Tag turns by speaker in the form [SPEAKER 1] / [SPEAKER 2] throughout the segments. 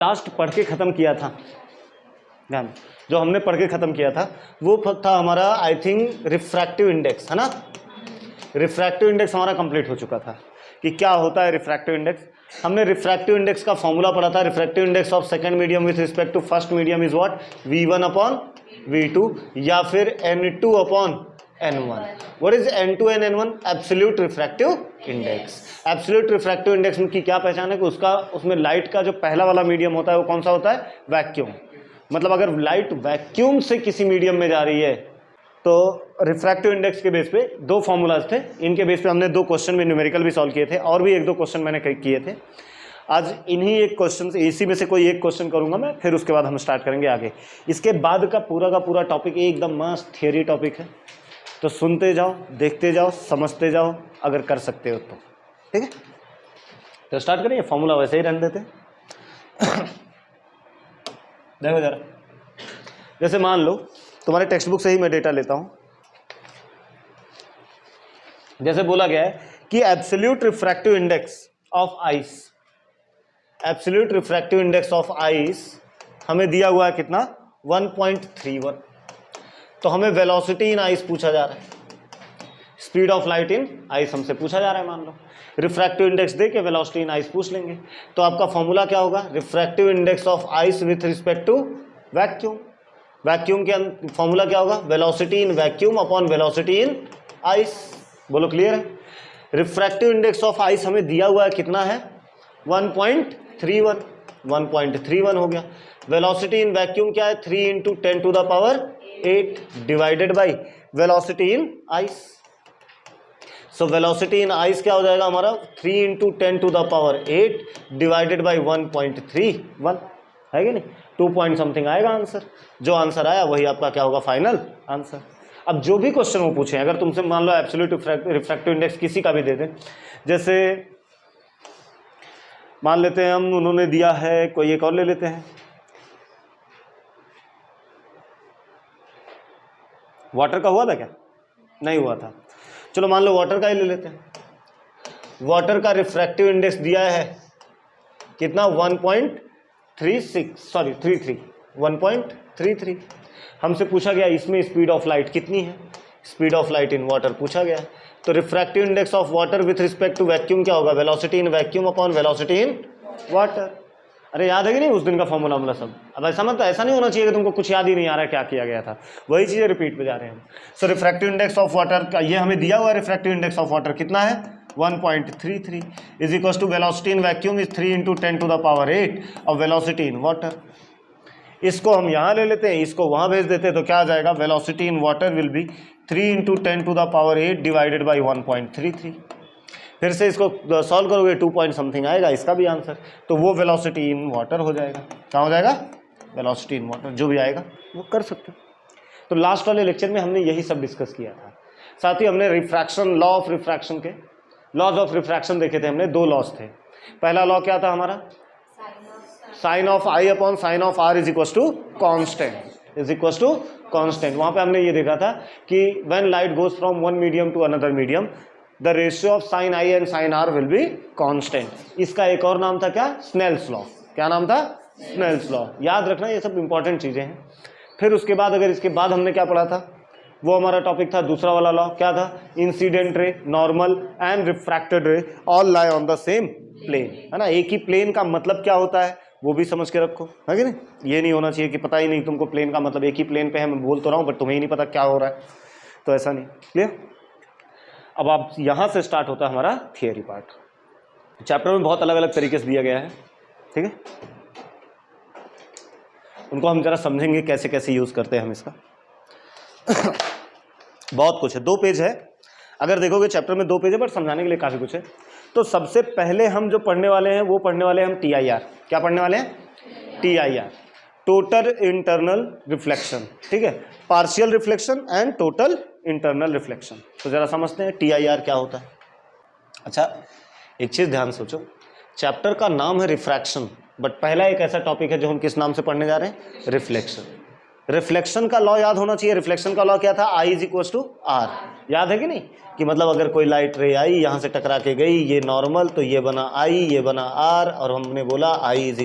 [SPEAKER 1] Last पढ़ के ख़त्म किया था, ध्यान, जो हमने पढ़ के ख़त्म किया था वो था हमारा आई थिंक रिफ्रैक्टिव इंडेक्स, है ना। रिफ्रैक्टिव इंडेक्स हमारा कंप्लीट हो चुका था कि क्या होता है रिफ्रैक्टिव इंडेक्स। हमने रिफ्रैक्टिव इंडेक्स का फॉर्मूला पढ़ा था। Refractive index of second medium with respect to first medium is what, V1 upon V2 या फिर N2 upon N1। What is N2 and N1? Absolute refractive index. Absolute refractive index की क्या पहचान है कि उसका, उसमें लाइट का जो पहला वाला मीडियम होता है वो कौन सा होता है, वैक्यूम। मतलब अगर लाइट वैक्यूम से किसी मीडियम में जा रही है तो रिफ्रैक्टिव इंडेक्स के बेस पे दो फॉर्मूलाज थे, इनके बेस पे हमने दो क्वेश्चन भी न्यूमेरिकल भी सॉल्व किए थे और भी एक दो क्वेश्चन मैंने किए थे। आज इन्हीं एक क्वेश्चन से, इसी में से कोई एक क्वेश्चन करूंगा मैं, फिर उसके बाद हम स्टार्ट करेंगे आगे। इसके बाद का पूरा टॉपिक एकदम मस्त थियरी टॉपिक है, तो सुनते जाओ, देखते जाओ, समझते जाओ, अगर कर सकते हो तो ठीक है। तो स्टार्ट करिए, फॉर्मूला वैसे ही रहने देते हैं। देखो जरा, जैसे मान लो तुम्हारे टेक्स्ट बुक से ही मैं डेटा लेता हूं। जैसे बोला गया है कि absolute refractive index of ice, absolute refractive index of ice हमें दिया हुआ है कितना, 1.31। तो हमें वेलोसिटी इन आइस पूछा जा रहा है, speed of light in ice हमसे पूछा जा रहा है। मान लो रिफ्रैक्टिव इंडेक्स दे के वेलोसिटी इन आइस पूछ लेंगे, तो आपका फॉर्मूला क्या होगा, refractive index of ice with respect to vacuum. Vacuum के फॉर्मूला क्या होगा, velocity in vacuum upon velocity in ice. बोलो क्लियर है। रिफ्रैक्टिव इंडेक्स ऑफ आइस हमें दिया हुआ है कितना है, 1.31, 1.31 हो गया। वेलोसिटी इन वैक्यूम क्या है, 3 × 10⁸ divided by velocity in ice. So velocity in ice क्या हो जाएगा हमारा, 3 × 10⁸ डिवाइडेड बाई 1.31 है कि नहीं, 2 पॉइंट समथिंग आएगा आंसर। जो आंसर आया वही आपका क्या होगा, फाइनल आंसर। अब जो भी क्वेश्चन वो पूछे, अगर तुमसे मान लो एब्सोल्यूट रिफ्रैक्टिव इंडेक्स किसी का भी दे दें, जैसे मान लेते हैं हम, उन्होंने दिया है, कोई एक और ले लेते हैं, वाटर का हुआ था क्या, नहीं हुआ था, चलो मान लो वाटर का ही ले लेते हैं। वाटर का रिफ्रैक्टिव इंडेक्स दिया है कितना, 1.33। हमसे पूछा गया इसमें स्पीड ऑफ लाइट कितनी है, speed of light in water पूछा गया। तो refractive index of water with respect to vacuum क्या होगा, velocity in vacuum upon velocity in water. अरे याद है कि नहीं उस दिन का फॉर्मूला हमला सब। अब ऐसा मतलब ऐसा नहीं होना चाहिए कि तुमको कुछ याद ही नहीं आ रहा है क्या किया गया था, वही चीज़ें रिपीट पे जा रहे हैं। सो रिफ्रैक्टिव इंडेक्स ऑफ वाटर का ये हमें दिया हुआ है, रिफ्रैक्टिव इंडेक्स ऑफ वाटर कितना है, 1.33 is equal to velocity in vacuum is 3 × 10⁸ और वेलोसिटी इन वाटर। इसको हम यहाँ ले लेते हैं, इसको वहाँ भेज देते हैं, तो क्या आ जाएगा, velocity in water will be 3 × 10⁸ divided by 1.33। फिर से इसको सॉल्व करोगे 2 पॉइंट समथिंग आएगा इसका भी आंसर, तो वो वेलोसिटी इन वाटर हो जाएगा। क्या हो जाएगा, वेलोसिटी इन वाटर, जो भी आएगा वो कर सकते हो। तो लास्ट वाले लेक्चर में हमने यही सब डिस्कस किया था। साथ ही हमने रिफ्रैक्शन, लॉ ऑफ रिफ्रैक्शन के लॉज ऑफ रिफ्रैक्शन देखे थे हमने, 2 लॉज थे। पहला लॉ क्या था हमारा, sine of I upon sine of R is equal to constant, is equal to constant. वहाँ पे हमने ये देखा था कि when light goes from one medium to another medium the ratio of sine I and sine R will be constant. इसका एक और नाम था क्या, स्नेल्स लॉ। क्या नाम था, स्नेल्स लॉ। याद रखना ये सब इंपॉर्टेंट चीज़ें हैं। फिर उसके बाद अगर इसके बाद हमने क्या पढ़ा था, वो हमारा टॉपिक था दूसरा वाला लॉ, क्या था, incident ray, normal and refracted ray all lie on the same plane, है ना। एक ही प्लेन का मतलब क्या होता है वो भी समझ के रखो, है कि नहीं। ये नहीं होना चाहिए कि पता ही नहीं तुमको प्लेन का मतलब, एक ही प्लेन पे है, मैं बोल तो रहा हूँ बट तुम्हें ही नहीं पता क्या हो रहा है, तो ऐसा नहीं। क्लियर। अब आप यहाँ से स्टार्ट होता है हमारा थियरी पार्ट। चैप्टर में बहुत अलग अलग तरीके से दिया गया है, ठीक है, उनको हम जरा समझेंगे कैसे कैसे यूज़ करते हैं हम इसका। बहुत कुछ है, 2 पेज है, अगर देखोगे चैप्टर में 2 पेज है, बट समझाने के लिए काफ़ी कुछ है। तो सबसे पहले हम जो पढ़ने वाले हैं वो पढ़ने वाले हैं हम TIR। क्या पढ़ने वाले हैं, TIR, टोटल इंटरनल रिफ्लेक्शन, ठीक है, partial reflection and total internal reflection. तो जरा समझते हैं TIR क्या होता है। अच्छा, एक चीज़ ध्यान सोचो, चैप्टर का नाम है रिफ्रैक्शन, बट पहला एक ऐसा टॉपिक है जो हम किस नाम से पढ़ने जा रहे हैं, रिफ्लेक्शन। रिफ्लेक्शन का लॉ याद होना चाहिए। रिफ्लेक्शन का लॉ क्या था, I = R। याद है कि नहीं, कि मतलब अगर कोई लाइट रे आई यहाँ से टकरा के गई, ये नॉर्मल, तो ये बना I, ये बना R, और हमने बोला I =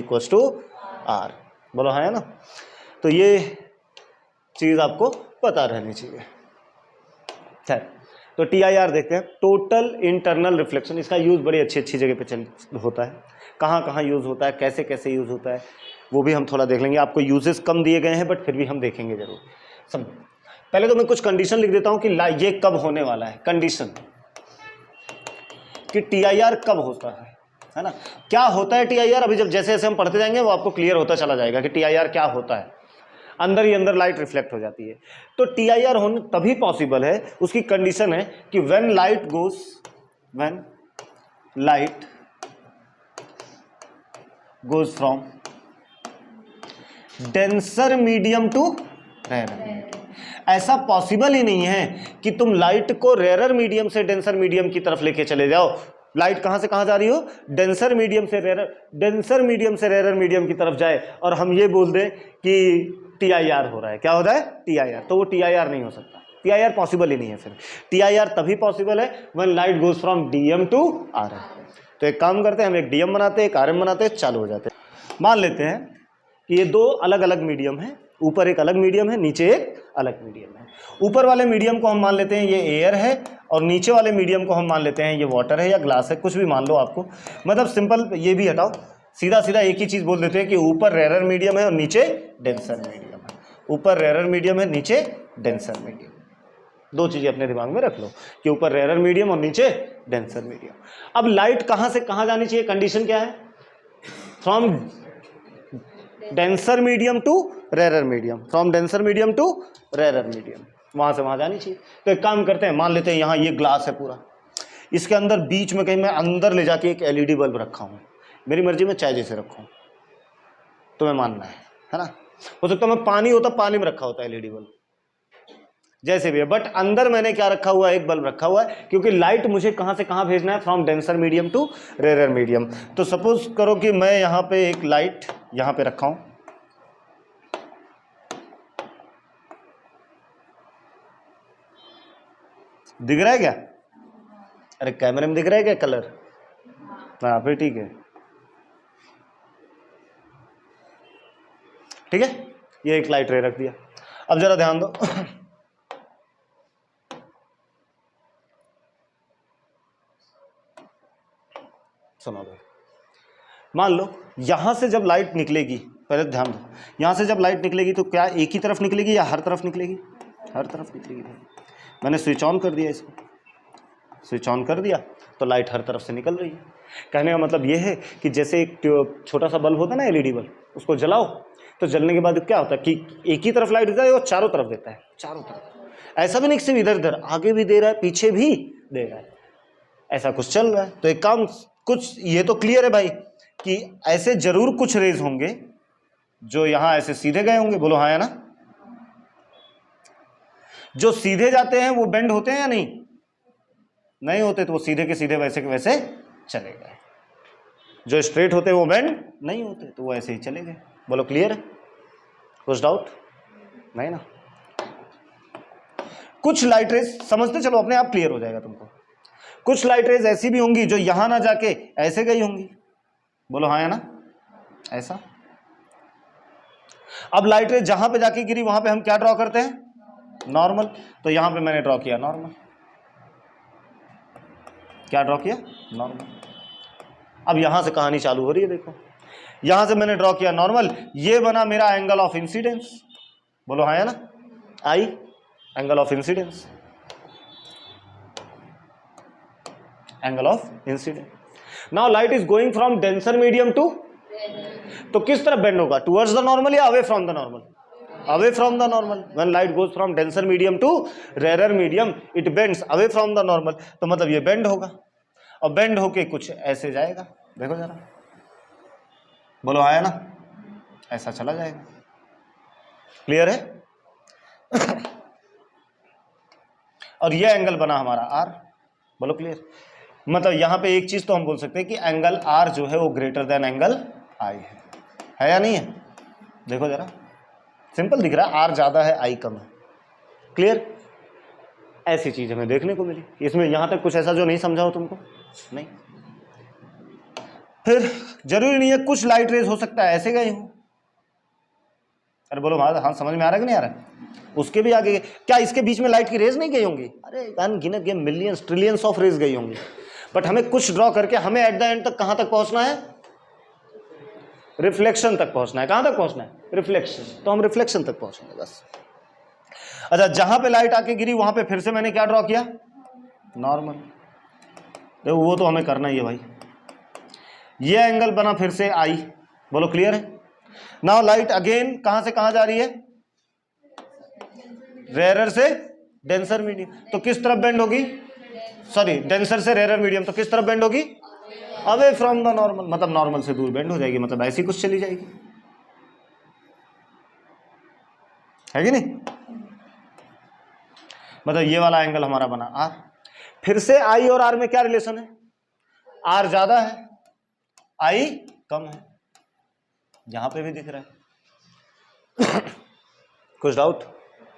[SPEAKER 1] आर। बोलो हाँ है ना। तो ये चीज आपको पता रहनी चाहिए। तो TIR देखते हैं, टोटल इंटरनल रिफ्लेक्शन। इसका यूज बड़ी अच्छी अच्छी जगह पे होता है, कहाँ कहाँ यूज होता है, कैसे कैसे यूज होता है, वो भी हम थोड़ा देख लेंगे। आपको यूजेस कम दिए गए हैं बट फिर भी हम देखेंगे जरूर सब। पहले तो मैं कुछ कंडीशन लिख देता हूं कि ये कब होने वाला है। कंडीशन कि TIR कब होता है ना। क्या होता है TIR, अभी जब जैसे जैसे हम पढ़ते जाएंगे वो आपको क्लियर होता चला जाएगा कि TIR क्या होता है। अंदर ही अंदर लाइट रिफ्लेक्ट हो जाती है। तो TIR होने तभी पॉसिबल है, उसकी कंडीशन है कि when light goes from denser medium to rare. ऐसा पॉसिबल ही नहीं है कि तुम लाइट को रेयर मीडियम से डेंसर मीडियम की तरफ लेके चले जाओ। लाइट कहां से कहां जा रही हो, डेंसर मीडियम से रेयर मीडियम की तरफ जाए और हम ये बोल दें कि TIR हो रहा है। क्या होता है TIR, तो वो TIR नहीं हो सकता। TIR पॉसिबल ही नहीं है। फिर TIR तभी पॉसिबल है when light goes from DM to RM। तो एक काम करते हैं, हम एक DM बनाते हैं, एक RM बनाते हैं, चालू हो जाते हैं। मान लेते हैं कि ये दो अलग अलग मीडियम है, ऊपर एक अलग मीडियम है, नीचे एक अलग मीडियम है। ऊपर वाले मीडियम को हम मान लेते हैं ये एयर है और नीचे वाले मीडियम को हम मान लेते हैं ये वाटर है या ग्लास है, कुछ भी मान लो आपको। मतलब सिंपल, ये भी हटाओ, सीधा सीधा एक ही चीज बोल देते हैं कि ऊपर रेयर मीडियम है और नीचे डेंसर मीडियम है। ऊपर रेयर मीडियम है, नीचे डेंसर मीडियम। दो चीजें अपने दिमाग में रख लो कि ऊपर रेयर मीडियम और नीचे डेंसर मीडियम। अब लाइट कहां से कहां जानी चाहिए, कंडीशन क्या है, from denser medium to rare medium, from denser medium to rare medium, वहां से वहां जानी चाहिए। तो एक काम करते हैं, मान लेते हैं यहां ये ग्लास है पूरा, इसके अंदर बीच में कहीं मैं अंदर ले जाके एक LED बल्ब रखा हूं, मेरी मर्जी में चाहे जैसे रखूं, तुम्हें मानना है ना। हो सकता है मैं पानी होता, पानी में रखा होता LED बल्ब, जैसे भी है, बट अंदर मैंने क्या रखा हुआ है, एक बल्ब रखा हुआ है, क्योंकि लाइट मुझे कहां से कहां भेजना है, from denser medium to rare medium. तो सपोज करो कि मैं यहां पे एक लाइट यहां पे रखा हूं, दिख रहा है क्या, अरे कैमरे में दिख रहा है क्या कलर, हाँ फिर ठीक है, ठीक है, ये एक लाइट रे रख दिया। अब जरा ध्यान दो सुनो भाई, मान लो यहां से जब लाइट निकलेगी, पहले ध्यान दो, यहां से जब लाइट निकलेगी तो क्या एक ही तरफ निकलेगी या हर तरफ निकलेगी, हर तरफ निकलेगी। मैंने स्विच ऑन कर दिया, इसको स्विच ऑन कर दिया तो लाइट हर तरफ से निकल रही है। कहने का मतलब ये है कि जैसे एक छोटा सा बल्ब होता है ना, LED बल्ब, उसको जलाओ तो जलने के बाद क्या होता है कि एक ही तरफ लाइट देता है, वो चारों तरफ देता है, चारों तरफ। ऐसा भी नहीं सिर्फ इधर इधर, आगे भी दे रहा है, पीछे भी दे रहा है, ऐसा कुछ चल रहा है। तो एक काम, कुछ ये तो क्लियर है भाई कि ऐसे जरूर कुछ रेज होंगे जो यहां ऐसे सीधे गए होंगे, बोलो हाँ या ना। जो सीधे जाते हैं वो बेंड होते हैं या नहीं, नहीं होते, तो वो सीधे के सीधे वैसे के वैसे चले गए। जो स्ट्रेट होते हैं वो बेंड नहीं होते, तो वो ऐसे ही चले गए। बोलो क्लियर है, कुछ डाउट नहीं ना। कुछ लाइट रेज समझते चलो, अपने आप क्लियर हो जाएगा तुमको। कुछ लाइट रेज ऐसी भी होंगी जो यहां ना जाके ऐसे गई होंगी, बोलो हाँ या ना, ऐसा। अब लाइट रेज जहां पे जाके गिरी वहां पे हम क्या ड्रॉ करते हैं, नॉर्मल। तो यहां पे मैंने ड्रॉ किया नॉर्मल, क्या ड्रॉ किया, नॉर्मल। अब यहां से कहानी चालू हो रही है, देखो यहां से मैंने ड्रॉ किया नॉर्मल, ये बना मेरा एंगल ऑफ इंसिडेंस, बोलो हाँ या ना, i angle of incidence, angle of incidence. Now light is going from denser medium to, तो किस तरफ बेंड होगा, टुवर्ड्स द नॉर्मल या away from the normal, away from the normal. When light goes from denser medium to rare medium it bends away from the normal, तो मतलब ये bend होगा, और बेंड होके कुछ ऐसे जाएगा, देखो जरा, बोलो आया ना, ऐसा चला जाएगा। क्लियर है और ये एंगल बना हमारा आर, बोलो क्लियर। मतलब यहां पे एक चीज तो हम बोल सकते हैं कि एंगल आर जो है वो ग्रेटर देन एंगल आई है या नहीं है, देखो जरा, सिंपल दिख रहा है, आर ज्यादा है आई कम है। क्लियर, ऐसी चीज हमें देखने को मिली। इसमें यहां तक कुछ ऐसा जो नहीं समझा हो तुमको, नहीं। फिर जरूरी नहीं है, कुछ लाइट रेज हो सकता है ऐसे गए हो, अरे बोलो हाँ, समझ में आ रहा है कि नहीं आ रहा है? उसके भी आगे क्या इसके बीच में लाइट की रेज नहीं गई होंगी? अरे अनगिनत ये मिलियंस ट्रिलियंस ऑफ रेज गई होंगी, बट हमें कुछ ड्रॉ करके हमें एट द एंड तक कहां तक पहुंचना है? रिफ्लेक्शन तक पहुंचना है। कहां तक पहुंचना है? रिफ्लेक्शन। तो हम रिफ्लेक्शन तक पहुंचेंगे बस। अच्छा, जहां पे लाइट आके गिरी वहां पे फिर से मैंने क्या ड्रॉ किया? नॉर्मल। देखो वो तो हमें करना ही है भाई। ये एंगल बना फिर से आई। बोलो क्लियर है? नाउ लाइट अगेन कहां से कहां जा रही है? रेयर से डेंसर मीडियम। तो किस तरफ बेंड होगी? सॉरी, डेंसर से रेयर मीडियम, तो किस तरफ बेंड होगी? अवे फ्रॉम द नॉर्मल, मतलब नॉर्मल से दूर बेंड हो जाएगी, मतलब ऐसी कुछ चली जाएगी, है कि नहीं? मतलब ये वाला एंगल हमारा बना आर। फिर से आई और आर में क्या रिलेशन है? आर ज्यादा है, आई कम है। यहां पे भी दिख रहा है। कुछ डाउट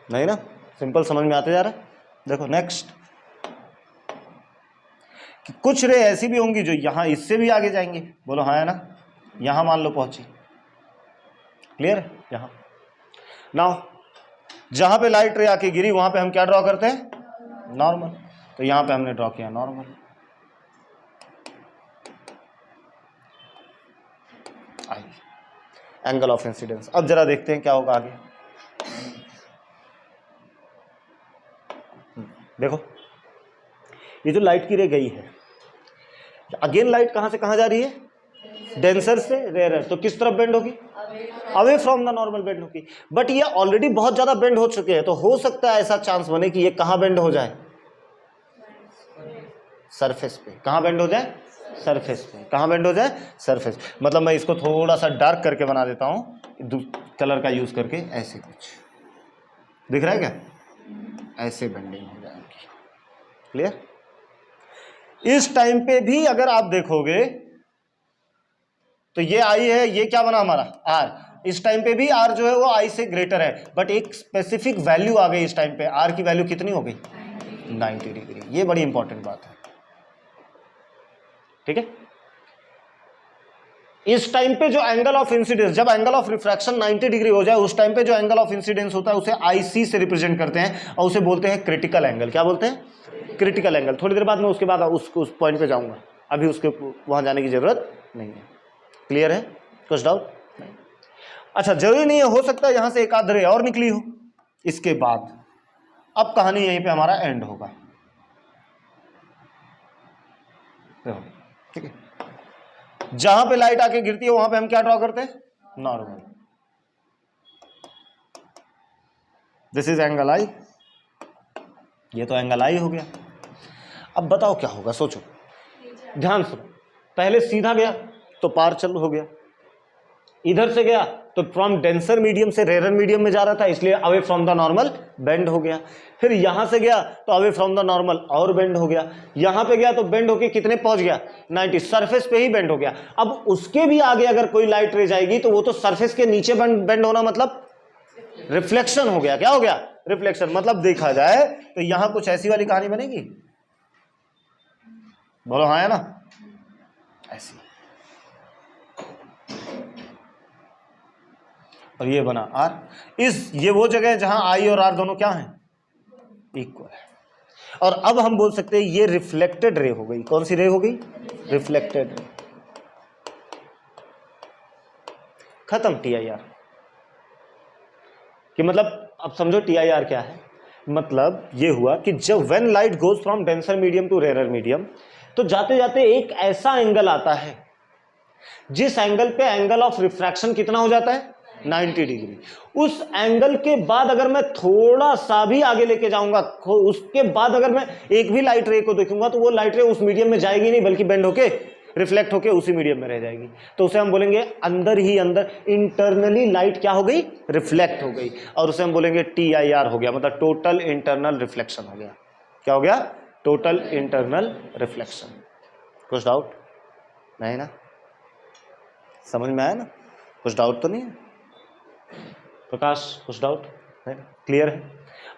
[SPEAKER 1] नहीं ना? सिंपल समझ में आते जा रहा है। देखो नेक्स्ट, कि कुछ रे ऐसी भी होंगी जो यहां इससे भी आगे जाएंगी। बोलो हाँ है ना? यहां मान लो पहुंची। क्लियर है? यहां नाउ जहां पे लाइट रे आके गिरी वहां पे हम क्या ड्रॉ करते हैं? नॉर्मल। तो यहां पे हमने ड्रॉ किया नॉर्मल। Angle of incidence. अब जरा देखते हैं क्या होगा आगे। देखो ये जो लाइट की रे गई है, अगेन लाइट कहां से कहां जा रही है? डेंसर से रेयर। तो किस तरफ बेंड होगी? Away from the normal bend होगी। बट ये ऑलरेडी बहुत ज्यादा बेंड हो चुके हैं, तो हो सकता है ऐसा चांस बने कि ये कहां बेंड हो जाए? सरफेस पे। कहां बेंड हो जाए? सरफेस पे। कहां बेंड हो जाए? सरफेस। मतलब मैं इसको थोड़ा सा डार्क करके बना देता हूं, कलर का यूज करके। ऐसे कुछ दिख रहा है क्या? ऐसे बेंडिंग हो जाएगी। क्लियर? इस टाइम पे भी अगर आप देखोगे तो ये आई है, ये क्या बना हमारा? आर। इस टाइम पे भी आर जो है वो आई से ग्रेटर है, बट एक स्पेसिफिक वैल्यू आ गई इस टाइम पे। आर की वैल्यू कितनी हो गई? 90 डिग्री। ये बड़ी इंपॉर्टेंट बात है, ठीक है? इस टाइम पे जो एंगल ऑफ इंसिडेंस, जब एंगल ऑफ रिफ्रैक्शन 90 डिग्री हो जाए, उस टाइम पे जो एंगल ऑफ इंसिडेंस होता है उसे आईसी से रिप्रेजेंट करते हैं और उसे बोलते हैं क्रिटिकल एंगल। क्या बोलते हैं? Critical angle. थोड़ी देर बाद मैं उसके बाद उस पॉइंट पे जाऊंगा, अभी उसके वहां जाने की जरूरत नहीं है। क्लियर है? कुछ डाउट नहीं? अच्छा, जरूरी नहीं है, हो सकता है यहां से एक आध रे और निकली हो इसके बाद। अब कहानी यहीं पे हमारा एंड होगा, ठीक है? जहां पे लाइट आके गिरती है वहां पे हम क्या ड्रॉ करते हैं? नॉर्मल। दिस इज एंगल आई। ये तो एंगल आई हो गया। अब बताओ क्या होगा, सोचो, ध्यान सुनो। पहले सीधा गया तो पार चल हो गया, इधर से गया तो फ्रॉम डेंसर मीडियम से रेयर मीडियम में जा रहा था, इसलिए away from the normal bend हो गया। फिर यहां से गया तो अवे फ्रॉम द नॉर्मल और बेंड हो गया। यहां पे गया तो बेंड होके कितने पहुंच गया? 90। सरफेस पे ही बेंड हो गया। अब उसके भी आगे अगर कोई लाइट रे जाएगी तो वो तो सरफेस के नीचे बेंड होना, मतलब रिफ्लेक्शन हो गया। क्या हो गया? रिफ्लेक्शन। मतलब देखा जाए तो यहां कुछ ऐसी वाली कहानी बनेगी। बोलो हाँ है ना? ऐसी। और ये बना आर। ये वो जगह है जहां आई और आर दोनों क्या हैं? इक्वल है। और अब हम बोल सकते हैं ये रिफ्लेक्टेड रे हो गई। कौन सी रे हो गई? Reflected ray. खत्म TIR। कि मतलब अब समझो TIR क्या है। मतलब ये हुआ कि जब when light goes from denser medium to rare medium, तो जाते जाते एक ऐसा एंगल आता है जिस एंगल पे एंगल ऑफ रिफ्रैक्शन कितना हो जाता है? 90 डिग्री। उस एंगल के बाद अगर मैं थोड़ा सा भी आगे लेके जाऊंगा, उसके बाद अगर मैं एक भी लाइट रे को देखूंगा तो वो लाइट रे उस मीडियम में जाएगी नहीं, बल्कि बेंड होके रिफ्लेक्ट होके उसी मीडियम में रह जाएगी। तो उसे हम बोलेंगे अंदर ही अंदर इंटरनली लाइट क्या हो गई? रिफ्लेक्ट हो गई। और उसे हम बोलेंगे TIR हो गया, मतलब टोटल इंटरनल रिफ्लेक्शन हो गया। क्या हो गया? Total internal reflection. कुछ डाउट नहीं ना? समझ में आया ना? कुछ डाउट तो नहीं है? प्रकाश कुछ डाउट है? क्लियर है?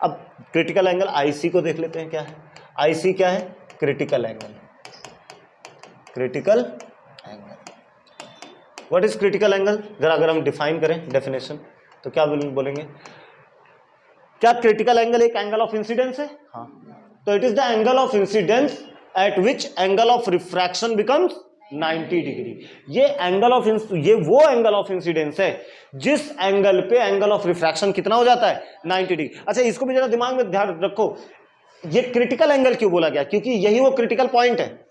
[SPEAKER 1] अब क्रिटिकल एंगल आईसी को देख लेते हैं क्या है। आईसी क्या है? Critical angle. Critical angle. What is critical angle? जरा अगर हम डिफाइन करें डेफिनेशन, तो क्या बोलेंगे, क्या क्रिटिकल एंगल एक एंगल ऑफ इंसिडेंस है? हाँ, तो it is the angle of incidence at which angle of refraction becomes 90 degree. ये ये वो एंगल ऑफ इंसिडेंस है जिस एंगल पे एंगल ऑफ रिफ्रैक्शन कितना हो जाता है? 90 डिग्री। अच्छा, इसको भी जरा दिमाग में ध्यान रखो, ये क्रिटिकल एंगल क्यों बोला गया? क्योंकि यही वो क्रिटिकल पॉइंट है,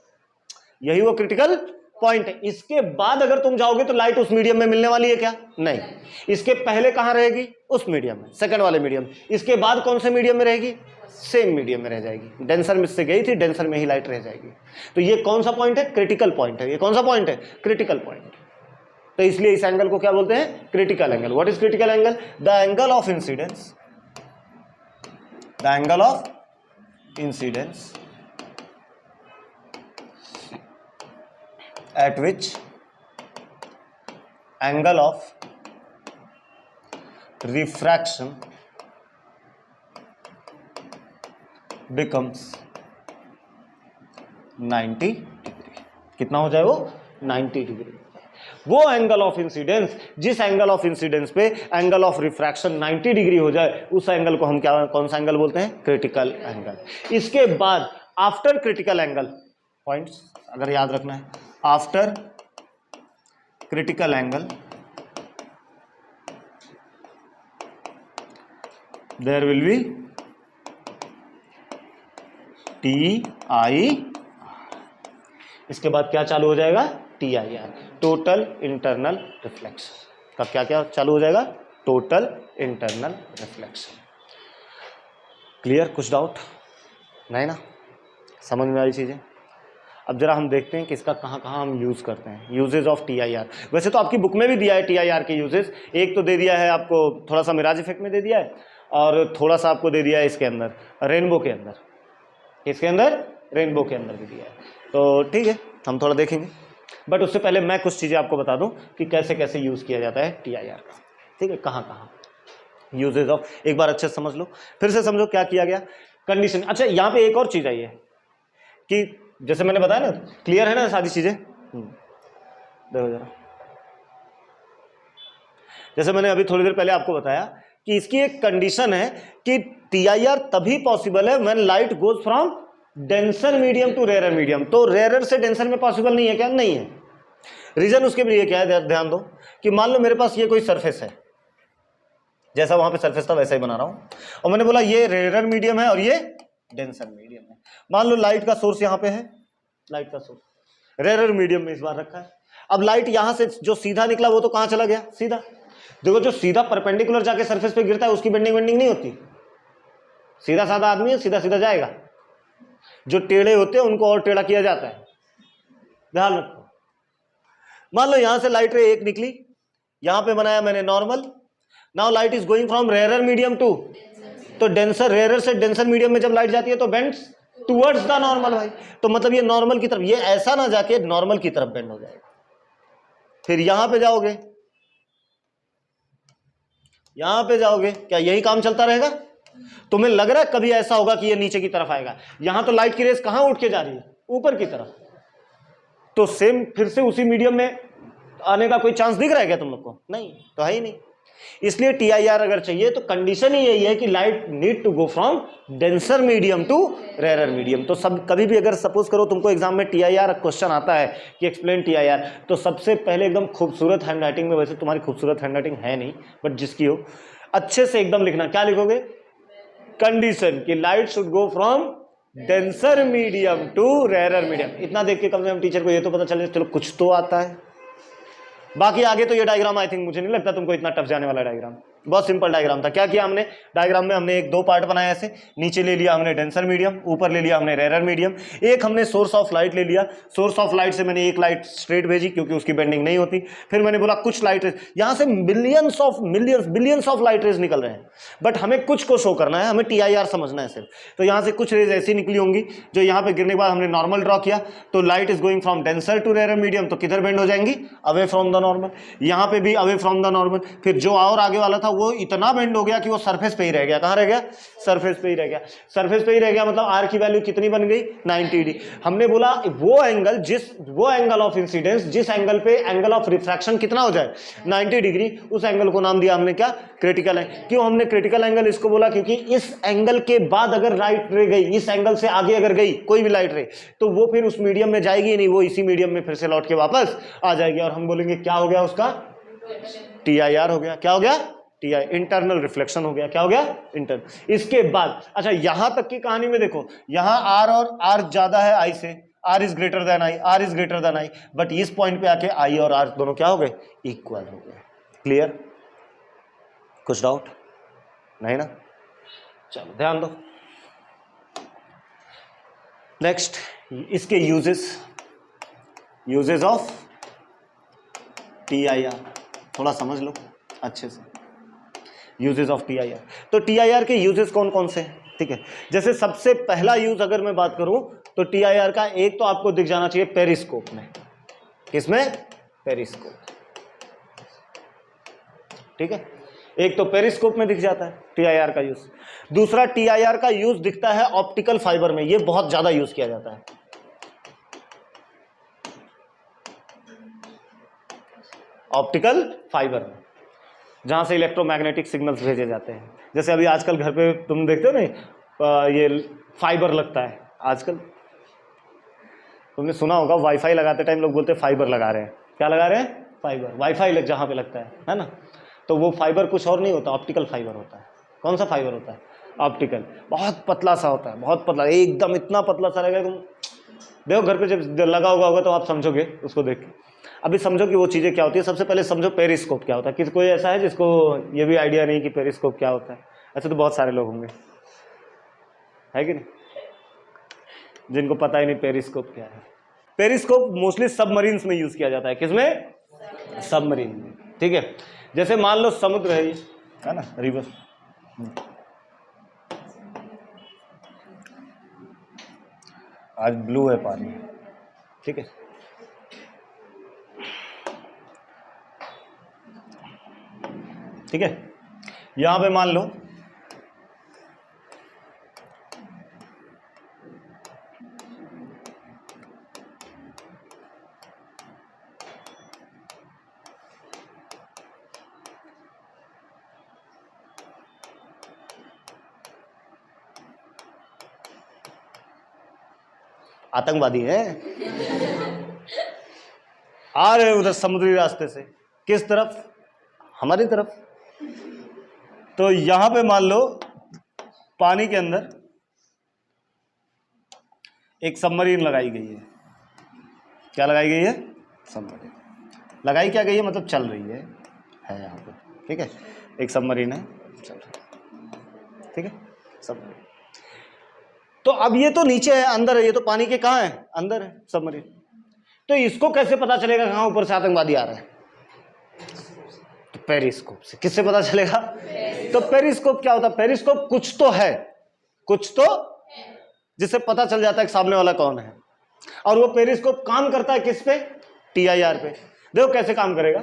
[SPEAKER 1] यही वो क्रिटिकल पॉइंट है। इसके बाद अगर तुम जाओगे तो लाइट उस मीडियम में मिलने वाली है क्या? नहीं। इसके पहले कहां रहेगी? उस मीडियम में, सेकंड वाले मीडियम। इसके बाद कौन से मीडियम में रहेगी? सेम मीडियम में रह जाएगी। डेंसर में से गई थी, डेंसर में ही लाइट रह जाएगी। तो ये कौन सा पॉइंट है? क्रिटिकल पॉइंट है। ये कौन सा पॉइंट है? Critical point. तो इसलिए इस एंगल को क्या बोलते हैं? Critical angle. What is critical angle? The angle of incidence, the angle of incidence at which angle of refraction becomes 90 degree. कितना हो जाए वो? 90 डिग्री। वो एंगल ऑफ इंसिडेंस, जिस एंगल ऑफ इंसिडेंस पे एंगल ऑफ रिफ्रैक्शन 90 डिग्री हो जाए, उस एंगल को हम क्या, कौन सा एंगल बोलते हैं? Critical angle. इसके बाद आफ्टर क्रिटिकल एंगल, पॉइंट्स अगर याद रखना है, after critical angle there will be TIR। इसके बाद क्या चालू हो जाएगा? TIR, total internal reflection. कब क्या क्या चालू हो जाएगा? Total internal reflection. क्लियर? कुछ डाउट नहीं ना? समझ में आई चीजें? अब जरा हम देखते हैं कि इसका कहाँ कहाँ हम यूज़ करते हैं, यूजेज ऑफ TIR। वैसे तो आपकी बुक में भी दिया है TIR के यूजेज। एक तो दे दिया है आपको, थोड़ा सा मिराज इफेक्ट में दे दिया है, और थोड़ा सा आपको दे दिया है इसके अंदर, रेनबो के अंदर। इसके अंदर रेनबो के अंदर भी दिया है। तो ठीक है, हम थोड़ा देखेंगे, बट उससे पहले मैं कुछ चीज़ें आपको बता दूं कि कैसे कैसे यूज़ किया जाता है TIR का। ठीक है, कहाँ कहाँ यूजेज ऑफ, एक बार अच्छे से समझ लो, फिर से समझो क्या किया गया। कंडीशन। अच्छा, यहाँ पे एक और चीज़ आई है कि जैसे मैंने बताया ना, क्लियर है ना सारी चीजें? देखो जरा, जैसे मैंने अभी थोड़ी देर पहले आपको बताया कि इसकी एक कंडीशन है कि TIR तभी पॉसिबल है when light goes from denser medium to rare medium. तो रेयर से डेंसर में पॉसिबल नहीं है क्या? नहीं है। रीजन उसके लिए क्या है? ध्यान दो कि मान लो मेरे पास ये कोई सरफेस है, जैसा वहां पे सरफेस था वैसा ही बना रहा हूं, और मैंने बोला ये रेयर मीडियम है और ये डेंसर मीडियम है। मान लो लाइट का सोर्स यहाँ पे है, लाइट का सोर्स रेयर मीडियम में इस बार रखा है। अब लाइट यहां से जो सीधा निकला वो तो कहां चला गया? सीधा। देखो, जो सीधा परपेंडिकुलर जाके सरफेस पे गिरता है उसकी बेंडिंग नहीं होती। सीधा साधा आदमी है, सीधा सीधा जाएगा। जो टेढ़े होते हैं उनको और टेढ़ा किया जाता है। ध्यान रखो, मान लो यहां से लाइट रे एक निकली, यहां पे बनाया मैंने normal. Now light is going from rare medium to, तो डेंसर, रेयर से डेंसर मीडियम में जब लाइट जाती है तो बेंड्स टुवर्ड्स द नॉर्मल भाई। तो मतलब ये नॉर्मल की तरफ, ये ऐसा ना जाके नॉर्मल की तरफ बेंड हो जाएगा। फिर यहां पे जाओगे, यहां पे जाओगे, क्या यही काम चलता रहेगा? तुम्हें लग रहा है कभी ऐसा होगा कि ये नीचे की तरफ आएगा? यहां तो लाइट की रेस कहां उठ के जा रही है? ऊपर की तरफ। तो सेम फिर से उसी मीडियम में आने का कोई चांस दिख रहा है क्या तुम लोग को? नहीं, तो है ही नहीं। इसलिए TIR अगर चाहिए तो कंडीशन ही यही है कि light need to go from denser medium to rare medium. तो सब कभी भी अगर सपोज करो तुमको एग्जाम में TIR क्वेश्चन आता है कि एक्सप्लेन TIR, तो सबसे पहले एकदम खूबसूरत हैंडराइटिंग में, वैसे तुम्हारी खूबसूरत हैंडराइटिंग है नहीं, बट जिसकी हो, अच्छे से एकदम लिखना। क्या लिखोगे? कंडीशन कि light should go from denser medium to rare medium. इतना देख के कम से कम टीचर को ये तो पता चले चलो कुछ तो आता है। बाकी आगे तो ये डायग्राम आई थिंक मुझे नहीं लगता तुमको इतना टफ जाने वाला डायग्राम, बहुत सिंपल डायग्राम था। क्या किया हमने डायग्राम में? हमने एक दो पार्ट बनाया ऐसे, नीचे ले लिया हमने डेंसर मीडियम, ऊपर ले लिया हमने रेयर मीडियम। एक हमने सोर्स ऑफ लाइट ले लिया, सोर्स ऑफ लाइट से मैंने एक लाइट स्ट्रेट भेजी क्योंकि उसकी बेंडिंग नहीं होती। फिर मैंने बोला कुछ लाइट रेज, यहां से बिलियंस ऑफ लाइट रेज निकल रहे हैं, बट हमें कुछ को शो करना है, हमें TIR समझना है सिर्फ। तो यहां से कुछ रेज ऐसी निकली होंगी जो यहाँ पे गिरने के बाद हमने नॉर्मल ड्रॉ किया, तो light is going from denser to rare medium, तो किधर बेंड हो जाएंगी? Away from the normal. यहाँ पे भी अवे फ्रॉम द नॉर्मल। फिर जो और आगे वाला था वो इतना बेंड हो गया कि वो सरफेस पे ही रह गया। कहाँ रह गया? सरफेस पे ही रह गया। सरफेस पे ही रह गया मतलब आर की वैल्यू कितनी बन गई? 90 डिग्री। हमने बोला वो एंगल ऑफ इंसिडेंस जिस एंगल पे एंगल ऑफ रिफ्रैक्शन कितना हो जाए? 90 डिग्री। उस एंगल को नाम दिया हमने क्या? Critical angle. क्यों हमने क्रिटिकल एंगल इसको बोला? क्योंकि इस एंगल के बाद अगर लाइट रे गई, इस एंगल से आगे अगर गई कोई भी लाइट रे, तो वो फिर उस मीडियम में जाएगी नहीं, वो इसी मीडियम में फिर से लौट के वापस आ जाएगी और हम बोलेंगे क्या हो गया? उसका TIR हो गया। क्या हो गया? TI, इंटरनल रिफ्लेक्शन हो गया। क्या हो गया? इंटरनल। इसके बाद अच्छा यहां तक की कहानी में देखो, यहां R और R ज्यादा है I से, R is greater than I, R is greater than I, but इस पॉइंट पे आके I और R दोनों क्या हो गए? इक्वल हो गए। क्लियर? कुछ डाउट नहीं ना? चलो ध्यान दो। नेक्स्ट इसके यूजेस ऑफ TIR थोड़ा समझ लो अच्छे से। यूजेस ऑफ TIR, तो TIR के यूजेस कौन कौन से हैं? ठीक है, जैसे सबसे पहला यूज अगर मैं बात करूं तो TIR का एक तो आपको दिख जाना चाहिए पेरिस्कोप में। किसमें? पेरिस्कोप। ठीक है, एक तो पेरिस्कोप में दिख जाता है TIR का यूज। दूसरा TIR का यूज दिखता है ऑप्टिकल फाइबर में, ये बहुत ज्यादा यूज किया जाता है। ऑप्टिकल फाइबर में, जहां से इलेक्ट्रोमैग्नेटिक सिग्नल्स भेजे जाते हैं। जैसे अभी आजकल घर पे तुम देखते हो ना, ये फाइबर लगता है आजकल। तुमने सुना होगा वाईफाई लगाते टाइम लोग बोलते हैं फाइबर लगा रहे हैं। क्या लगा रहे हैं? फाइबर। वाईफाई जहां पे लगता है ना, तो वो फाइबर कुछ और नहीं होता, ऑप्टिकल फाइबर होता है। कौन सा फाइबर होता है? ऑप्टिकल। बहुत पतला सा होता है, बहुत पतला, एकदम इतना पतला सा रहेगा। तुम देखो घर पे जब लगा हुआ होगा तो आप समझोगे उसको देख के। अभी समझो कि वो चीज़ें क्या होती है। सबसे पहले समझो पेरिस्कोप क्या होता है। किसी कोई ऐसा है जिसको ये भी आइडिया नहीं कि पेरिस्कोप क्या होता है? ऐसे तो बहुत सारे लोग होंगे, है कि नहीं, जिनको पता ही नहीं पेरिस्कोप क्या है। पेरिस्कोप मोस्टली सबमरीन्स में यूज किया जाता है। किसमें? सबमरीन में। ठीक है, जैसे मान लो समुद्र है ना, रिवर। आज ब्लू है पानी। ठीक है, ठीक है, यहां पे मान लो आतंकवादी है आ रहे उधर समुद्री रास्ते से। किस तरफ? हमारी तरफ। तो यहां पे मान लो पानी के अंदर एक सबमरीन लगाई गई है। क्या लगाई गई है? सबमरीन। लगाई क्या गई है? मतलब चल रही है यहाँ पे। ठीक है, एक सबमरीन है, चल रही है। ठीक है, सबमरीन। तो अब ये तो नीचे है, अंदर है, ये तो पानी के कहाँ है? अंदर है सबमरीन। तो इसको कैसे पता चलेगा कहाँ ऊपर से आतंकवादी आ रहा है? तो पेरिस्कोप से। किससे पता चलेगा? तो पेरिस्कोप क्या होता है? पेरिस्कोप कुछ तो है, कुछ तो जिससे पता चल जाता है कि सामने वाला कौन है। और वो पेरिस्कोप काम करता है किस पे? TIR पे। देखो कैसे काम करेगा,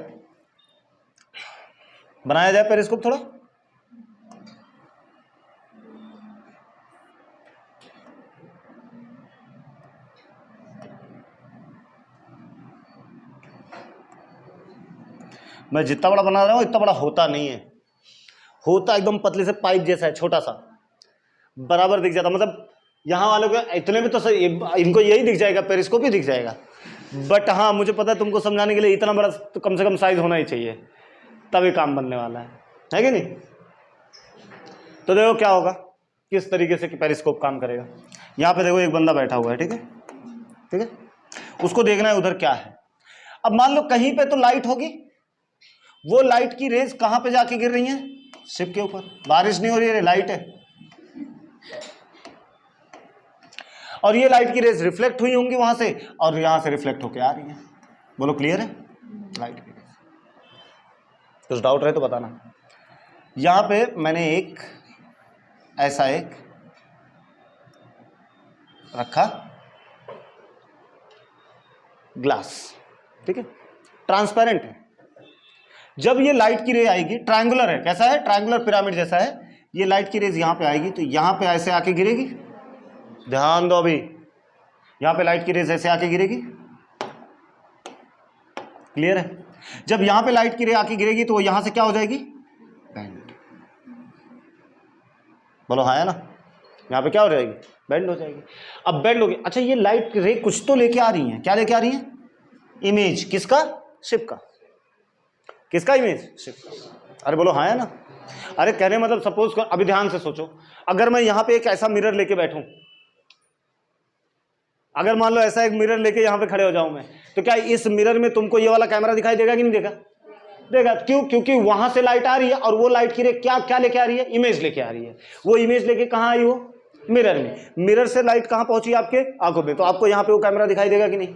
[SPEAKER 1] बनाया जाए पेरिस्कोप थोड़ा। मैं जितना बड़ा बना रहा हूं इतना बड़ा होता नहीं है, होता एकदम पतले से पाइप जैसा है, छोटा सा, बराबर दिख जाता। मतलब यहाँ वालों को इतने में तो सही, इनको यही दिख जाएगा, पेरिस्कोप ही दिख जाएगा। बट हाँ मुझे पता है तुमको समझाने के लिए इतना बड़ा तो कम से कम साइज होना ही चाहिए, तभी काम बनने वाला है कि नहीं? तो देखो क्या होगा, किस तरीके से पेरिस्कोप काम करेगा। यहाँ पे देखो एक बंदा बैठा हुआ है। ठीक है, ठीक है, उसको देखना है उधर क्या है। अब मान लो कहीं पे तो लाइट होगी, वो लाइट की रेज कहां पे जाके गिर रही है? शिप के ऊपर। बारिश नहीं हो रही है, लाइट है, और ये लाइट की रेज रिफ्लेक्ट हुई होंगी वहां से, और यहां से रिफ्लेक्ट होके आ रही है। बोलो क्लियर है? लाइट की रेज। कुछ डाउट रहे तो बताना। यहां पे मैंने एक ऐसा एक रखा ग्लास। ठीक है, ट्रांसपेरेंट है, जब ये लाइट की रे आएगी, ट्रायंगुलर है, कैसा है, ट्रायंगुलर पिरामिड जैसा है, ये लाइट की रेज यहाँ पे आएगी तो यहाँ पे ऐसे आके गिरेगी, ध्यान दो अभी, यहाँ पे लाइट की रेज ऐसे आके गिरेगी, क्लियर है। जब यहाँ पे लाइट की रे आके गिरेगी तो यहाँ से क्या हो जाएगी, बेंड, बोलो हाँ है ना, यहाँ पे क्या हो जाएगी, बेंड हो जाएगी। अब बेंड होगी, अच्छा ये लाइट रे कुछ तो लेके आ रही है, क्या लेके आ रही है, इमेज, किसका, शिप का, किसका इमेज, शिप का। अरे बोलो हाँ है ना। अरे कहने मतलब सपोज कर, अभी ध्यान से सोचो, अगर मैं यहाँ पे एक ऐसा मिरर लेके बैठूं, अगर मान लो ऐसा एक मिरर लेके यहाँ पे खड़े हो जाऊं मैं, तो क्या इस मिरर में तुमको ये वाला कैमरा दिखाई देगा कि नहीं देगा, देगा। क्यों, क्योंकि वहां से लाइट आ रही है और वो लाइट की रे क्या क्या लेके आ रही है, इमेज लेके आ रही है। वो इमेज लेके कहाँ आई, वो मिरर में, मिरर से लाइट कहाँ पहुंची, आपके आंखों पे, तो आपको यहाँ पे वो कैमरा दिखाई देगा कि नहीं।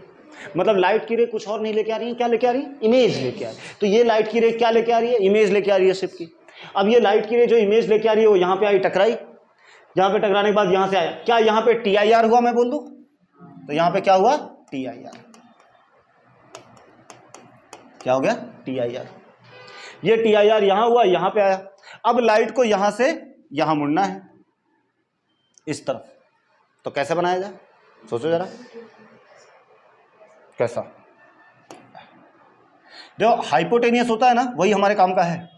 [SPEAKER 1] मतलब लाइट की रे कुछ और नहीं लेके आ रही है, क्या लेके आ रही है, इमेज लेके आ रही है। तो ये लाइट की रे क्या लेके आ रही है, इमेज लेके आ रही है शिप की। अब ये लाइट की रे जो इमेज लेके आ रही है वो यहाँ पे आई, टकराई, यहाँ पे टकराने के बाद यहाँ से आया, क्या यहाँ पे TIR हुआ, मैं बोल दूं तो यहाँ पे क्या हुआ, TIR, क्या हो गया, TIR। ये TIR यहां हुआ, यहां पे आया। अब लाइट को यहां से यहां मुड़ना है, इस तरफ, तो कैसे बनाया जाए, सोचो जरा, कैसा। जो हाइपोटेनियस होता है ना, वही हमारे काम का है।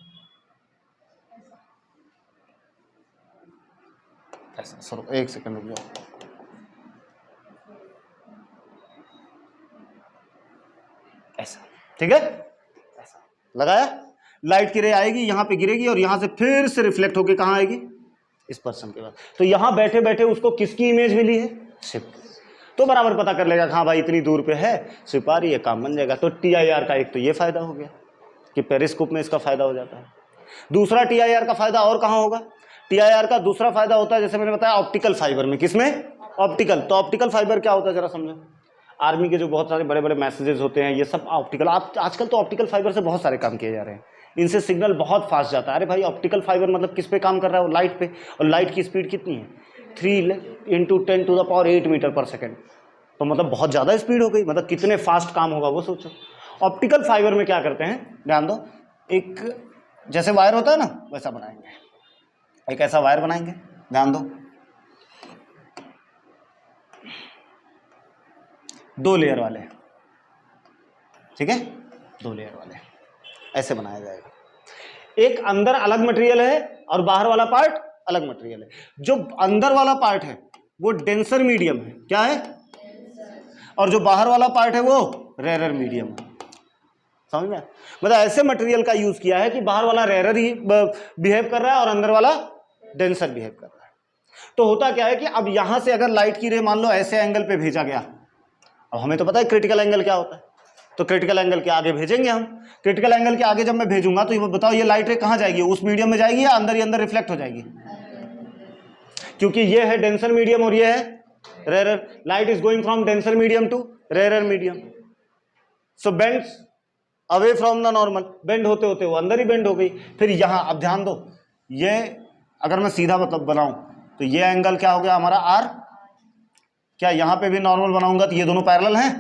[SPEAKER 1] ऐसा, सर एक सेकंड रुक जाओ, ऐसा, ठीक है, ऐसा लगाया, लाइट की रे आएगी, यहां पे गिरेगी और यहां से फिर से रिफ्लेक्ट होके कहां आएगी, इस पर्सन के पास। तो यहां बैठे बैठे उसको किसकी इमेज मिली है, शिप। तो बराबर पता कर लेगा, हाँ भाई इतनी दूर पे है, शिप आ रही है, काम बन जाएगा। तो TIR का एक तो ये फायदा हो गया कि पेरिस्कोप में इसका फायदा हो जाता है। दूसरा TIR का फायदा और कहां होगा, TIR का दूसरा फायदा होता है, जैसे मैंने बताया, ऑप्टिकल फाइबर में। किसमें, ऑप्टिकल। तो ऑप्टिकल फाइबर क्या होता है जरा समझो, आर्मी के जो बहुत सारे बड़े बड़े मैसेजेस होते हैं, ये सब ऑप्टिकल, आजकल तो ऑप्टिकल फाइबर से बहुत सारे काम किए जा रहे हैं, इनसे सिग्नल बहुत फास्ट जाता है। अरे भाई ऑप्टिकल फाइबर मतलब किस पे काम कर रहा है, वो लाइट पे, और लाइट की स्पीड कितनी है, 3 × 10⁸ मीटर पर सेकेंड, तो मतलब बहुत ज़्यादा स्पीड हो गई, मतलब कितने फास्ट काम होगा वो सोचो। ऑप्टिकल फाइबर में क्या करते हैं, ध्यान दो, एक जैसे वायर होता है ना, वैसा बनाएंगे, एक ऐसा वायर बनाएंगे, ध्यान दो, 2 लेयर वाले, ठीक है, 2 लेयर वाले, ऐसे बनाया जाएगा। एक अंदर अलग मटेरियल है और बाहर वाला पार्ट अलग मटेरियल है। जो अंदर वाला पार्ट है वो डेंसर मीडियम है, क्या है, और जो बाहर वाला पार्ट है वो रेरर मीडियम है। समझ में, मतलब ऐसे मटेरियल का यूज किया है कि बाहर वाला रेरर ही बिहेव कर रहा है और अंदर वाला डेंसर बिहेव कर रहा है। तो होता क्या है कि अब यहां से अगर लाइट की रे मान लो ऐसे एंगल पे भेजा गया, अब हमें तो पता है क्रिटिकल एंगल क्या होता है, तो क्रिटिकल एंगल के आगे भेजेंगे हम। क्रिटिकल एंगल के आगे जब मैं भेजूंगा तो ये बताओ ये लाइट रे कहां जाएगी, उस मीडियम में जाएगी या अंदर ही अंदर रिफ्लेक्ट हो जाएगी, क्योंकि ये है डेंसर मीडियम और ये है rarer. Light is going from denser medium to rarer medium, so bends away from the normal, bend होते होते वो अंदर ही बेंड हो गई। फिर यहां अब ध्यान दो, ये अगर मैं सीधा मतलब बनाऊं तो ये एंगल क्या हो गया हमारा R, क्या यहां पे भी नॉर्मल बनाऊंगा तो ये दोनों पैरेलल हैं,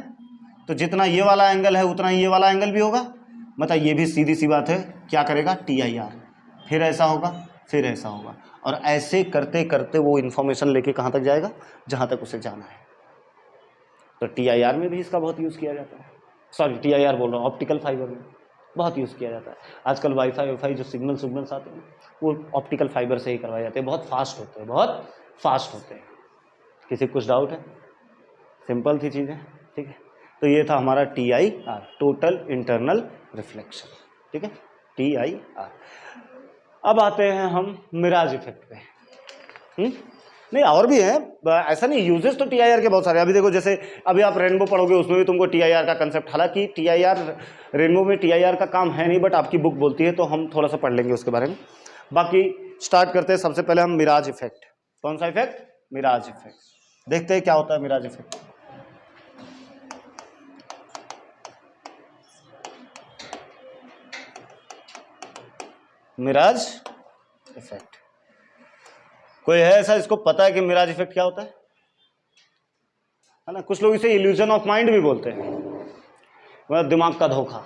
[SPEAKER 1] तो जितना ये वाला एंगल है उतना ये वाला एंगल भी होगा, मतलब ये भी सीधी सी बात है, क्या करेगा TIR, फिर ऐसा होगा, फिर ऐसा होगा, और ऐसे करते करते वो इंफॉर्मेशन लेके कहां तक जाएगा, जहां तक उसे जाना है। तो TIR में भी इसका बहुत यूज़ किया जाता है, सॉरी TIR बोल रहा हूँ, ऑप्टिकल फाइबर में बहुत यूज़ किया जाता है। आजकल वाईफाई जो सिग्नल्स आते हैं वो ऑप्टिकल फाइबर से ही करवाए जाते हैं, बहुत फास्ट होते हैं, बहुत फास्ट होते हैं। किसी को कुछ डाउट है, सिंपल थी चीज़ें, ठीक है। तो ये था हमारा TIR, टोटल इंटरनल रिफ्लेक्शन, ठीक है, TIR। अब आते हैं हम मिराज इफेक्ट पे। नहीं और भी है, ऐसा नहीं, यूजेस तो TIR के बहुत सारे। अभी देखो जैसे अभी आप रेनबो पढ़ोगे उसमें भी तुमको TIR का कंसेप्ट, हालांकि TIR रेनबो में TIR का काम है नहीं, बट आपकी बुक बोलती है तो हम थोड़ा सा पढ़ लेंगे उसके बारे में। बाकी स्टार्ट करते हैं, सबसे पहले हम मिराज इफेक्ट। कौन सा इफेक्ट, मिराज इफेक्ट। देखते हैं क्या होता है मिराज इफेक्ट। मिराज इफेक्ट, कोई है ऐसा इसको पता है कि मिराज इफेक्ट क्या होता है ना। कुछ लोग इसे इल्यूजन ऑफ माइंड भी बोलते हैं, मतलब दिमाग का धोखा,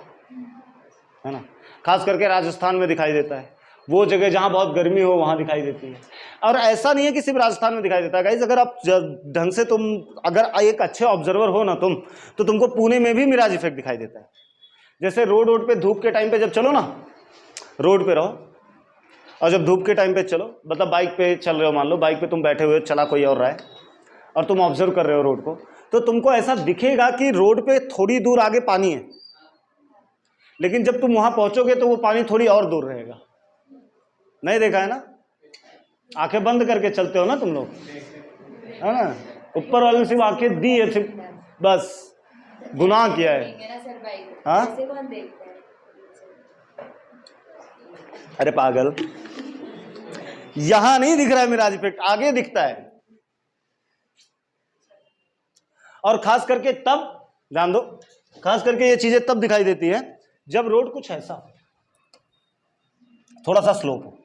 [SPEAKER 1] है ना। खास करके राजस्थान में दिखाई देता है, वो जगह जहाँ बहुत गर्मी हो वहाँ दिखाई देती है। और ऐसा नहीं है कि सिर्फ राजस्थान में दिखाई देता है गाइस, अगर आप ढंग से तुम अगर एक अच्छे ऑब्जर्वर हो ना तुम, तो तुमको पुणे में भी मिराज इफेक्ट दिखाई देता है। जैसे रोड पे धूप के टाइम पे जब चलो ना, रोड पे रहो और जब धूप के टाइम पे चलो, मतलब बाइक पे चल रहे हो, मान लो बाइक पे तुम बैठे हुए, चला कोई और रहा है और तुम ऑब्जर्व कर रहे हो रोड को, तो तुमको ऐसा दिखेगा कि रोड पे थोड़ी दूर आगे पानी है, लेकिन जब तुम वहां पहुंचोगे तो वो पानी थोड़ी और दूर रहेगा। नहीं देखा है ना? आंखें बंद करके चलते हो ना तुम लोग, है ना? ऊपर वाले ने सिर्फ आंखें दी है, सिर्फ बस गुनाह किया है। हाँ, अरे पागल, यहां नहीं दिख रहा है मिराज इफेक्ट, आगे दिखता है। और खास करके तब ध्यान दो, खास करके ये चीजें तब दिखाई देती है जब रोड कुछ ऐसा थोड़ा सा स्लोप हो,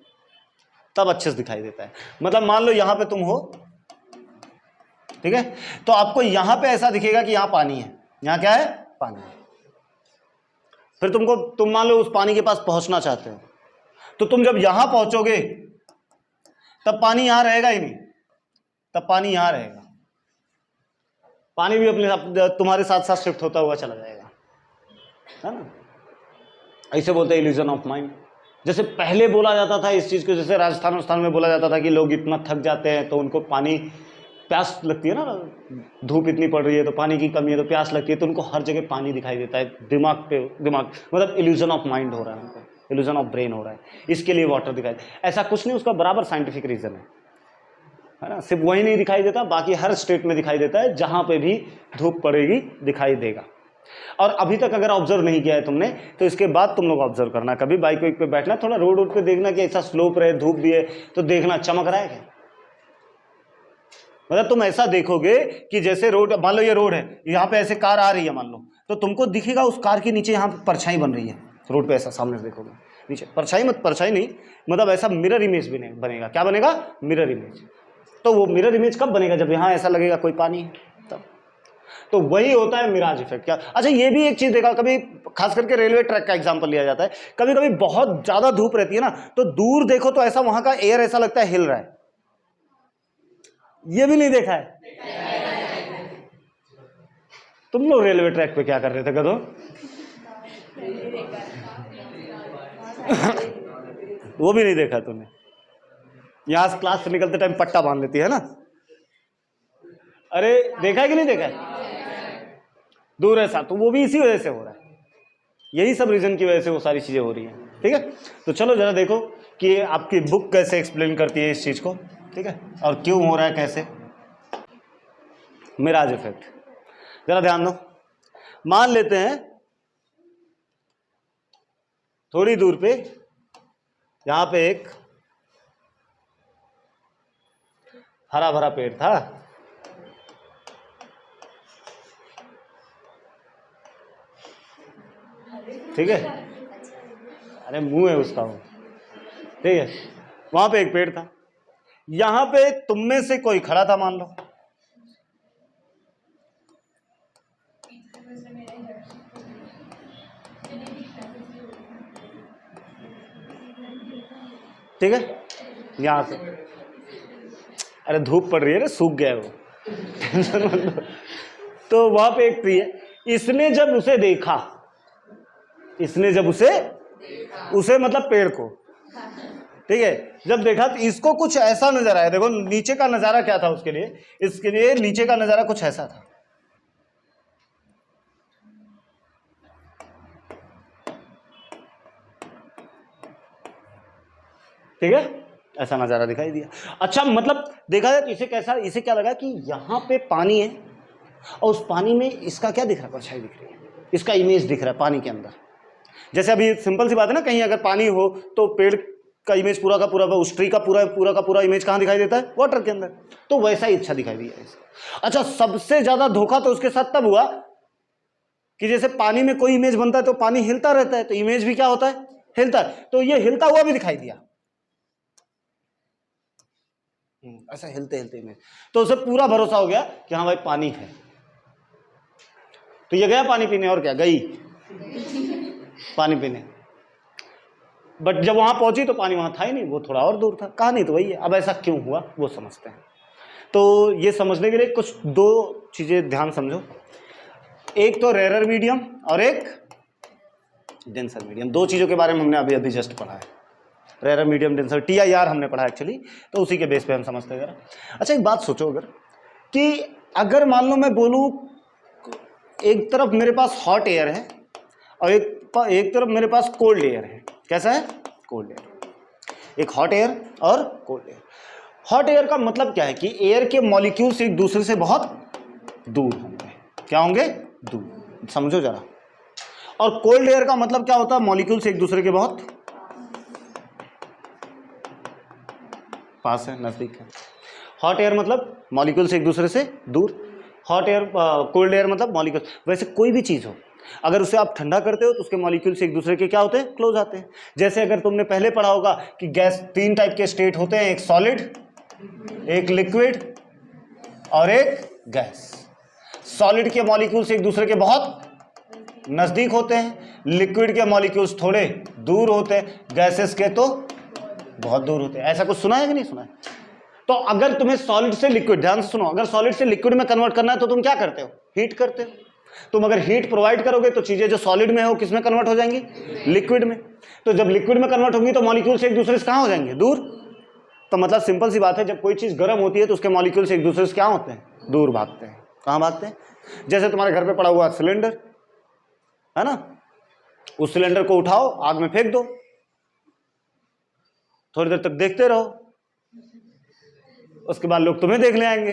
[SPEAKER 1] तब अच्छे से दिखाई देता है। मतलब मान लो यहां पे तुम हो, ठीक है, तो आपको यहां पे ऐसा दिखेगा कि यहां पानी है, यहां क्या है? पानी है। फिर तुम मान लो उस पानी के पास पहुंचना चाहते हो, तो तुम जब यहां पहुंचोगे तब पानी यहां रहेगा ही नहीं, तब पानी यहां रहेगा, पानी भी अपने तुम्हारे साथ साथ शिफ्ट होता हुआ चला जाएगा, है ना? ऐसे बोलते हैं इल्यूजन ऑफ माइंड। जैसे पहले बोला जाता था इस चीज को, जैसे राजस्थान में बोला जाता था कि लोग इतना थक जाते हैं तो उनको पानी, प्यास लगती है ना, धूप इतनी पड़ रही है तो पानी की कमी है तो प्यास लगती है, तो उनको हर जगह पानी दिखाई देता है, दिमाग मतलब इल्यूजन ऑफ माइंड हो रहा है उनको, इल्यूजन ऑफ ब्रेन हो रहा है, इसके लिए वाटर दिखाई। ऐसा कुछ नहीं, उसका बराबर साइंटिफिक रीजन है ना? सिर्फ वही नहीं दिखाई देता, बाकी हर स्टेट में दिखाई देता है, जहां पे भी धूप पड़ेगी दिखाई देगा। और अभी तक अगर ऑब्जर्व नहीं किया है तुमने, तो इसके बाद तुम लोग ऑब्जर्व करना, कभी बाइक वाइक पे बैठना, थोड़ा रोड पे देखना कि ऐसा स्लोप रहे, धूप भी है, तो देखना चमक रहा है क्या। मतलब तुम ऐसा देखोगे कि जैसे रोड, मान लो ये रोड है, यहाँ पे ऐसे कार आ रही है मान लो, तो तुमको दिखेगा उस कार के नीचे यहाँ पे परछाई बन रही है, रोड पे ऐसा सामने से देखोगे नीचे परछाई, परछाई नहीं, मतलब ऐसा मिरर इमेज बनेगा। क्या बनेगा? Mirror image. तो वो मिरर इमेज कब बनेगा? जब यहाँ ऐसा लगेगा कोई पानी है, तब। तो वही होता है मिराज इफेक्ट। क्या? अच्छा, ये भी एक चीज देखा, कभी खास करके रेलवे ट्रैक का एग्जांपल लिया जाता है, कभी कभी बहुत ज्यादा धूप रहती है ना, तो दूर देखो तो ऐसा वहां का एयर ऐसा लगता है हिल रहा है। ये भी नहीं देखा है? तुम लोग रेलवे ट्रैक पे क्या कर रहे थे कदो? वो भी नहीं देखा तुमने? यहां से क्लास से निकलते टाइम पट्टा बांध लेती है ना? अरे देखा है कि नहीं देखा है? दूर ऐसा, तो वो भी इसी वजह से हो रहा है, यही सब रीजन की वजह से वो सारी चीजें हो रही हैं। ठीक है, तो चलो जरा देखो कि आपकी बुक कैसे एक्सप्लेन करती है इस चीज को, ठीक है, और क्यों हो रहा है, कैसे मिराज इफेक्ट। जरा ध्यान दो, मान लेते हैं थोड़ी दूर पे यहां पे एक हरा भरा पेड़ था, ठीक है, अरे मुंह है उसका वो, ठीक है, वहां पे एक पेड़ था, यहां पे तुम में से कोई खड़ा था मान लो, ठीक है, यहां से, अरे धूप पड़ रही है, सूख गया वो, टेंशन मत लो। तो वहां पे एक ट्री है, इसने जब उसे देखा, इसने जब उसे मतलब पेड़ को, ठीक है, जब देखा तो इसको कुछ ऐसा नजर आया। देखो नीचे का नजारा क्या था उसके लिए, इसके लिए नीचे का नजारा कुछ ऐसा था, ठीक है, ऐसा नजारा दिखाई दिया। अच्छा, मतलब देखा जाए तो इसे कैसा, इसे क्या लगा कि यहां पे पानी है और उस पानी में इसका क्या दिख रहा है, परछाई दिख रही है, इसका इमेज दिख रहा है पानी के अंदर। जैसे अभी सिंपल सी बात है ना, कहीं अगर पानी हो तो पेड़ का इमेज पूरा का पूरा, उस ट्री का पूरा इमेज कहां दिखाई देता है? वाटर के अंदर। तो वैसा ही अच्छा दिखाई दिया इसे। अच्छा, सबसे ज्यादा धोखा तो उसके साथ तब हुआ कि जैसे पानी में कोई इमेज बनता है तो पानी हिलता रहता है, तो इमेज भी क्या होता है? हिलता है। तो ये हिलता हुआ भी दिखाई दिया, ऐसा हिलते हिलते इमेज। तो उसे पूरा भरोसा हो गया कि हाँ भाई पानी है। तो ये गया पानी पीने, और क्या, गई पानी पीने। बट जब वहां पहुंची तो पानी वहां था ही नहीं, वो थोड़ा और दूर था। कहानी तो वही है। अब ऐसा क्यों हुआ वो समझते हैं। तो ये समझने के लिए कुछ दो चीजें ध्यान समझो, एक तो रेयर मीडियम और एक डेंसर मीडियम। दो चीजों के बारे में हमने अभी जस्ट पढ़ा है, रेयर मीडियम डेंसर, TIR हमने पढ़ा एक्चुअली, तो उसी के बेस पे हम समझते हैं जरा। अच्छा एक बात सोचो, अगर कि अगर मान लो मैं बोलूं एक तरफ मेरे पास हॉट एयर है और एक तरफ मेरे पास कोल्ड एयर है। कैसा है? Cold air. एक हॉट एयर और कोल्ड एयर। हॉट एयर का मतलब क्या है कि एयर के मॉलिक्यूल्स एक दूसरे से बहुत दूर होंगे। क्या होंगे? दूर। समझो जरा। और कोल्ड एयर का मतलब क्या होता है? मॉलिक्यूल्स एक दूसरे के बहुत पास है, नजदीक है। हॉट एयर मतलब मॉलिक्यूल्स एक दूसरे से दूर, हॉट एयर कोल्ड एयर मतलब मॉलिक्यूल्स। वैसे कोई भी चीज हो, अगर उसे आप ठंडा करते हो तो उसके मॉलिक्यूल्स एक दूसरे के क्या होते हैं? क्लोज आते हैं। जैसे अगर तुमने पहले पढ़ा होगा कि गैस 3 टाइप के स्टेट होते हैं, एक सॉलिड, एक लिक्विड और एक गैस। सॉलिड के मॉलिक्यूल्स एक दूसरे के बहुत नजदीक होते हैं, लिक्विड के मॉलिक्यूल्स थोड़े दूर होते हैं, गैसेस के तो बहुत दूर होते हैं। ऐसा कुछ सुना है कि नहीं सुना है? तो अगर तुम्हें सॉलिड से लिक्विड, ध्यान से सुनो, अगर सॉलिड से लिक्विड में कन्वर्ट करना है तो तुम क्या करते हो? हीट करते हो। तुम अगर हीट प्रोवाइड करोगे तो चीजें जो सॉलिड में हो किस में कन्वर्ट हो जाएंगी? लिक्विड में। तो जब लिक्विड में कन्वर्ट होंगी तो मॉलिक्यूल्स एक दूसरे से कहां हो जाएंगे? दूर। तो मतलब सिंपल सी बात है, जब कोई चीज गर्म होती है तो उसके मॉलिक्यूल्स एक दूसरे से क्या होते हैं? दूर भागते हैं। कहां भागते हैं? जैसे तुम्हारे घर पे पड़ा हुआ सिलेंडर है ना, उस सिलेंडर को उठाओ, आग में फेंक दो, थोड़ी देर तक देखते रहो, उसके बाद लोग तुम्हें देखने आएंगे।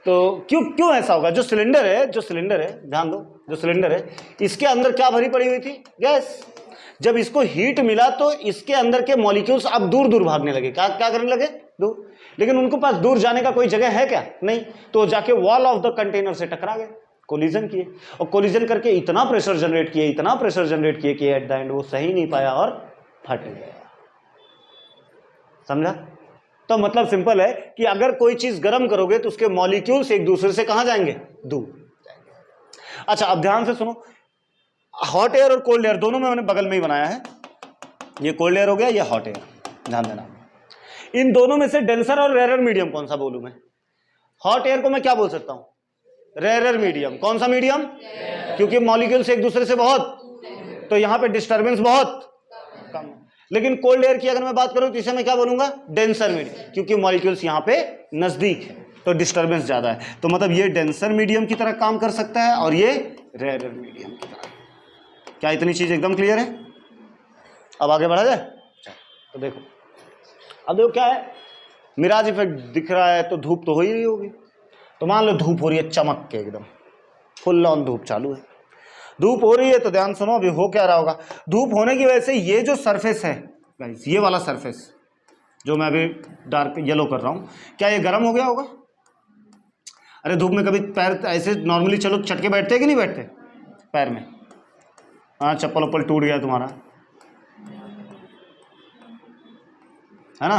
[SPEAKER 1] तो क्यों ऐसा होगा? जो सिलेंडर है ध्यान दो, जो सिलेंडर है इसके अंदर क्या भरी पड़ी हुई थी? गैस। जब इसको हीट मिला तो इसके अंदर के मॉलिक्यूल्स अब दूर दूर भागने लगे। क्या करने लगे? दूर। लेकिन उनके पास दूर जाने का कोई जगह है क्या? नहीं। तो जाके वॉल ऑफ द कंटेनर से टकरा गए, कोलिजन किए, और कोलिजन करके इतना प्रेशर जनरेट किए कि एट द एंड वो सही नहीं पाया और फट गया। समझा? तो मतलब सिंपल है कि अगर कोई चीज गर्म करोगे तो उसके मॉलिक्यूल्स एक दूसरे से कहां जाएंगे? दूर जाएंगे। अच्छा अब ध्यान से सुनो, हॉट एयर और कोल्ड एयर दोनों में मैंने बगल में ही बनाया है। ये कोल्ड एयर हो गया, ये हॉट एयर। ध्यान देना, इन दोनों में से डेंसर और रेयर मीडियम कौन सा बोलूं मैं? हॉट एयर को मैं क्या बोल सकता हूं? Rare medium. कौन सा मीडियम? क्योंकि मॉलिक्यूल्स एक दूसरे से बहुत, तो यहां पे डिस्टर्बेंस बहुत कम है। लेकिन कोल्ड एयर की अगर मैं बात करूं तो इसे मैं क्या बोलूंगा? डेंसर मीडियम, क्योंकि मॉलिक्यूल्स यहां पे नजदीक है तो डिस्टर्बेंस ज्यादा है। तो मतलब ये डेंसर मीडियम की तरह काम कर सकता है और ये रेयर मीडियम की तरह। क्या इतनी चीज एकदम क्लियर है? अब आगे बढ़ा जाए। तो देखो, अब देखो क्या है, मिराज इफेक्ट दिख रहा है तो धूप तो हो ही रही होगी। तो मान लो धूप हो रही है चमक के, एकदम फुल ऑन धूप चालू है। धूप हो रही है तो ध्यान सुनो, अभी हो क्या रहा होगा? धूप होने की वजह से ये जो सरफेस है गाइस, ये वाला सरफेस जो मैं अभी डार्क येलो कर रहा हूं, क्या ये गर्म हो गया होगा? अरे धूप में कभी पैर ऐसे नॉर्मली चलो चटके बैठते कि नहीं बैठते पैर में? हाँ, चप्पल उप्पल टूट गया तुम्हारा, है ना,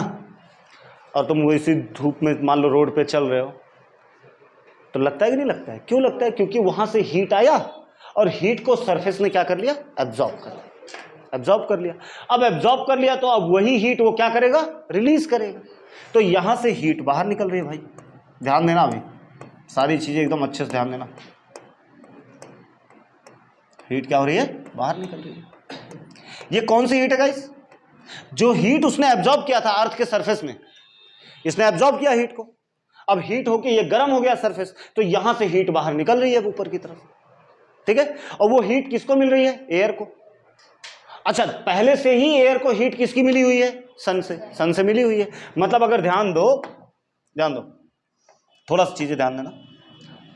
[SPEAKER 1] और तुम वैसी धूप में मान लो रोड पे चल रहे हो, तो लगता है कि नहीं लगता है? क्यों लगता है? क्योंकि वहां से हीट आया और हीट को सरफेस ने क्या कर लिया? एब्जॉर्ब कर लिया। एब्जॉर्ब कर लिया। अब एब्जॉर्ब कर लिया तो अब वही हीट वो क्या करेगा? रिलीज करेगा। तो यहां से हीट बाहर निकल रही है भाई। ध्यान देना, अभी सारी चीजें एकदम अच्छे से ध्यान देना। हीट क्या हो रही है? बाहर निकल रही है। ये कौन सी हीट है गाइस? जो हीट उसने एब्जॉर्ब किया था अर्थ के सरफेस में, इसने एब्जॉर्ब किया हीट को। अब हीट होके ये गर्म हो गया सरफेस, तो यहां से हीट बाहर निकल रही है ऊपर की तरफ। ठीक है, और वो हीट किसको मिल रही है? एयर को। अच्छा, पहले से ही एयर को हीट किसकी मिली हुई है? सन से। सन से मिली हुई है। मतलब अगर ध्यान दो थोड़ा सा चीजें ध्यान देना,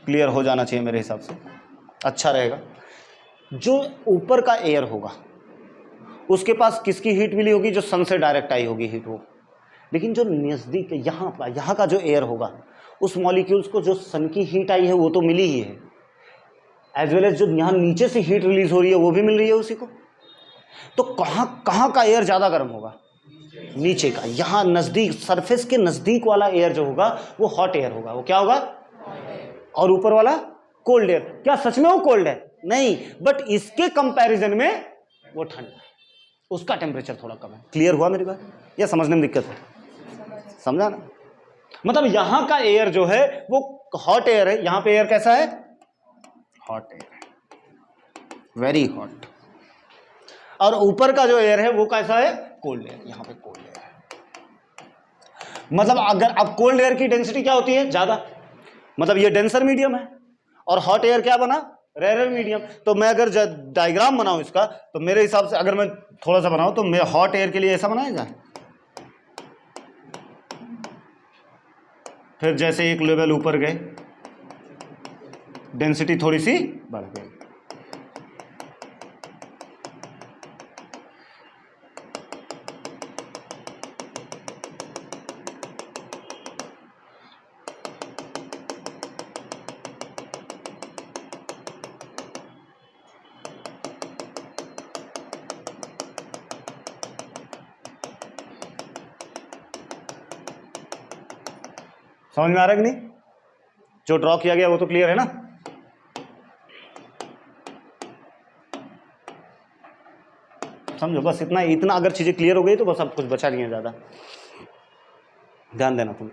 [SPEAKER 1] क्लियर हो जाना चाहिए मेरे हिसाब से, अच्छा रहेगा। जो ऊपर का एयर होगा उसके पास किसकी हीट मिली होगी? जो सन से डायरेक्ट आई होगी हीट वो। लेकिन जो नजदीक यहाँ का जो एयर होगा, उस मॉलिक्यूल्स को जो सन की हीट आई है वो तो मिली ही है, एज वेल एज जो यहाँ नीचे से हीट रिलीज हो रही है वो भी मिल रही है उसी को। तो कहाँ का एयर ज्यादा गर्म होगा? नीचे का। यहाँ नजदीक, सरफेस के नजदीक वाला एयर जो होगा वो हॉट एयर होगा। वो क्या होगा? और ऊपर वाला कोल्ड एयर। क्या सच में वो कोल्ड है? नहीं, बट इसके कंपैरिजन में वो ठंडा है। उसका टेम्परेचर थोड़ा कम है। क्लियर हुआ मेरी बात या समझने में दिक्कत है? समझा ना? मतलब यहां का एयर जो है वो हॉट एयर है, यहां पे एयर कैसा है? Hot air, very hot. और ऊपर का जो एयर है वो कैसा है? कोल्ड एयर, यहां पे कोल्ड एयर है। मतलब अगर अब कोल्ड एयर की डेंसिटी क्या होती है? ज्यादा, मतलब ये डेंसर मीडियम है और हॉट एयर क्या बना? Rare medium. तो मैं अगर डायग्राम बनाऊं इसका, तो मेरे हिसाब से अगर मैं थोड़ा सा बनाऊं तो मैं हॉट एयर के लिए ऐसा बनाएगा, फिर जैसे एक लेवल ऊपर गए डेंसिटी थोड़ी सी बढ़ गई। समझ में आ रहा है कि नहीं? जो ड्रॉ किया गया वो तो क्लियर है ना? समझो बस इतना इतना, अगर चीजें क्लियर हो गई तो बस अब कुछ बचा नहीं है ज्यादा। ध्यान देना तुम।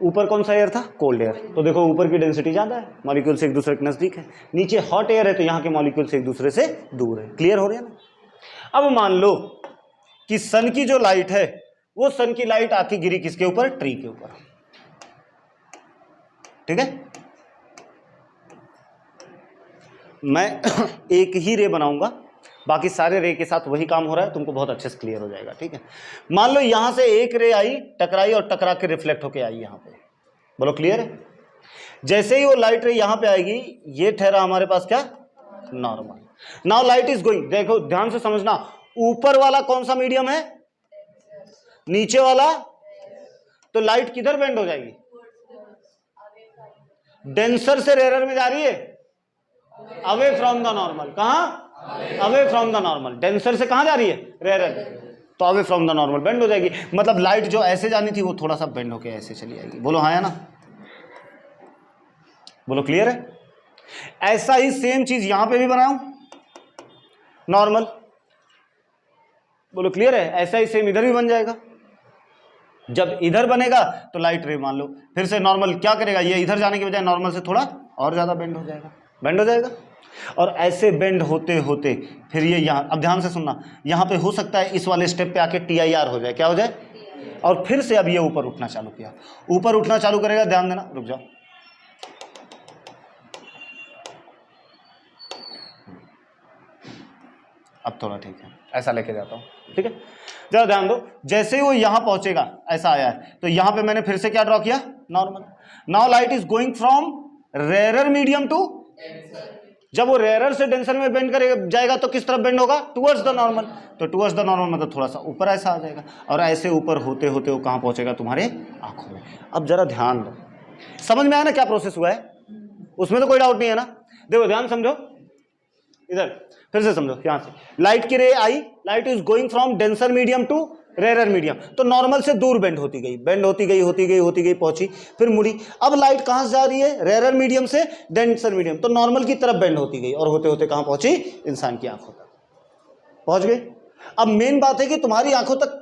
[SPEAKER 1] ऊपर कौन सा एयर था? Cold air. तो देखो ऊपर की डेंसिटी ज्यादा है, मॉलिक्यूल से एक दूसरे के नजदीक है। नीचे हॉट एयर है तो यहाँ के मॉलिक्यूल से एक दूसरे से दूर है। क्लियर हो रहा है ना? अब मान लो कि सन की जो लाइट है वो सन की लाइट आके गिरी किसके ऊपर? ट्री के ऊपर। ठीक है, मैं एक ही रे बनाऊंगा, बाकी सारे रे के साथ वही काम हो रहा है, तुमको बहुत अच्छे से क्लियर हो जाएगा। ठीक है, मान लो यहां से एक रे आई, टकराई और टकरा के रिफ्लेक्ट होके आई यहां पे। बोलो क्लियर है? जैसे ही वो लाइट रे यहां पे आएगी, ये ठहरा हमारे पास क्या? Normal. Now light is going, देखो ध्यान से समझना, ऊपर वाला कौन सा मीडियम है? नीचे वाला। तो लाइट किधर बेंड हो जाएगी? डेंसर से रेयर में जा रही है, अवे फ्रॉम द नॉर्मल। कहां? Away from the normal. Denser से कहां जा रही है? रेयर। तो away from the normal bend हो जाएगी। मतलब लाइट जो ऐसे जानी थी वो थोड़ा सा बेंड होके ऐसे चली आएगी। बोलो हाँ या ना? बोलो क्लियर है? ऐसा ही सेम चीज यहां पे भी बनाऊं, नॉर्मल। बोलो क्लियर है? ऐसा ही सेम इधर भी बन जाएगा। जब इधर बनेगा तो लाइट रे मान लो फिर से नॉर्मल क्या करेगा, ये इधर जाने की बजाय नॉर्मल से थोड़ा और ज्यादा बेंड हो जाएगा, बेंड हो जाएगा। और ऐसे बेंड होते होते फिर ये यहाँ, अब ध्यान से सुनना, यहाँ पे हो सकता है इस वाले स्टेप पे आके TIR हो जाए। क्या हो जाए? और फिर से अब ये ऊपर उठना चालू किया, ऊपर उठना चालू करेगा। ध्यान देना, रुक जाओ, अब थोड़ा ठीक है, ऐसा लेके जाता हूँ। ठीक है, जरा ध्यान दो, जैसे ही वो यहां पहुंचेगा, ऐसा आया है तो यहां पे मैंने फिर से क्या ड्रॉ किया? Normal. Now light is going from rare medium to, जब वो रेयर से डेंसर में बेंड करेगा जाएगा तो किस तरफ बेंड होगा? Towards the normal. तो टुवर्ड्स द नॉर्मल मतलब थोड़ा सा ऊपर ऐसा आ जाएगा, और ऐसे ऊपर होते होते वो कहां पहुंचेगा? तुम्हारे आंखों में। अब जरा ध्यान दो, समझ में आया ना क्या प्रोसेस हुआ है? उसमें तो कोई डाउट नहीं है ना? देखो ध्यान समझो, इधर फिर से समझो। यहां से लाइट की रे आई, light is going from denser medium to rare medium, तो नॉर्मल से दूर बेंड होती गई, बेंड होती गई होती गई होती गई, पहुंची, फिर मुड़ी। अब लाइट कहां से जा रही है? रेयर मीडियम से डेंसर मीडियम, तो नॉर्मल की तरफ बेंड होती गई और होते होते कहां पहुंची? इंसान की आंखों तक पहुंच गई। अब मेन बात है कि तुम्हारी आंखों तक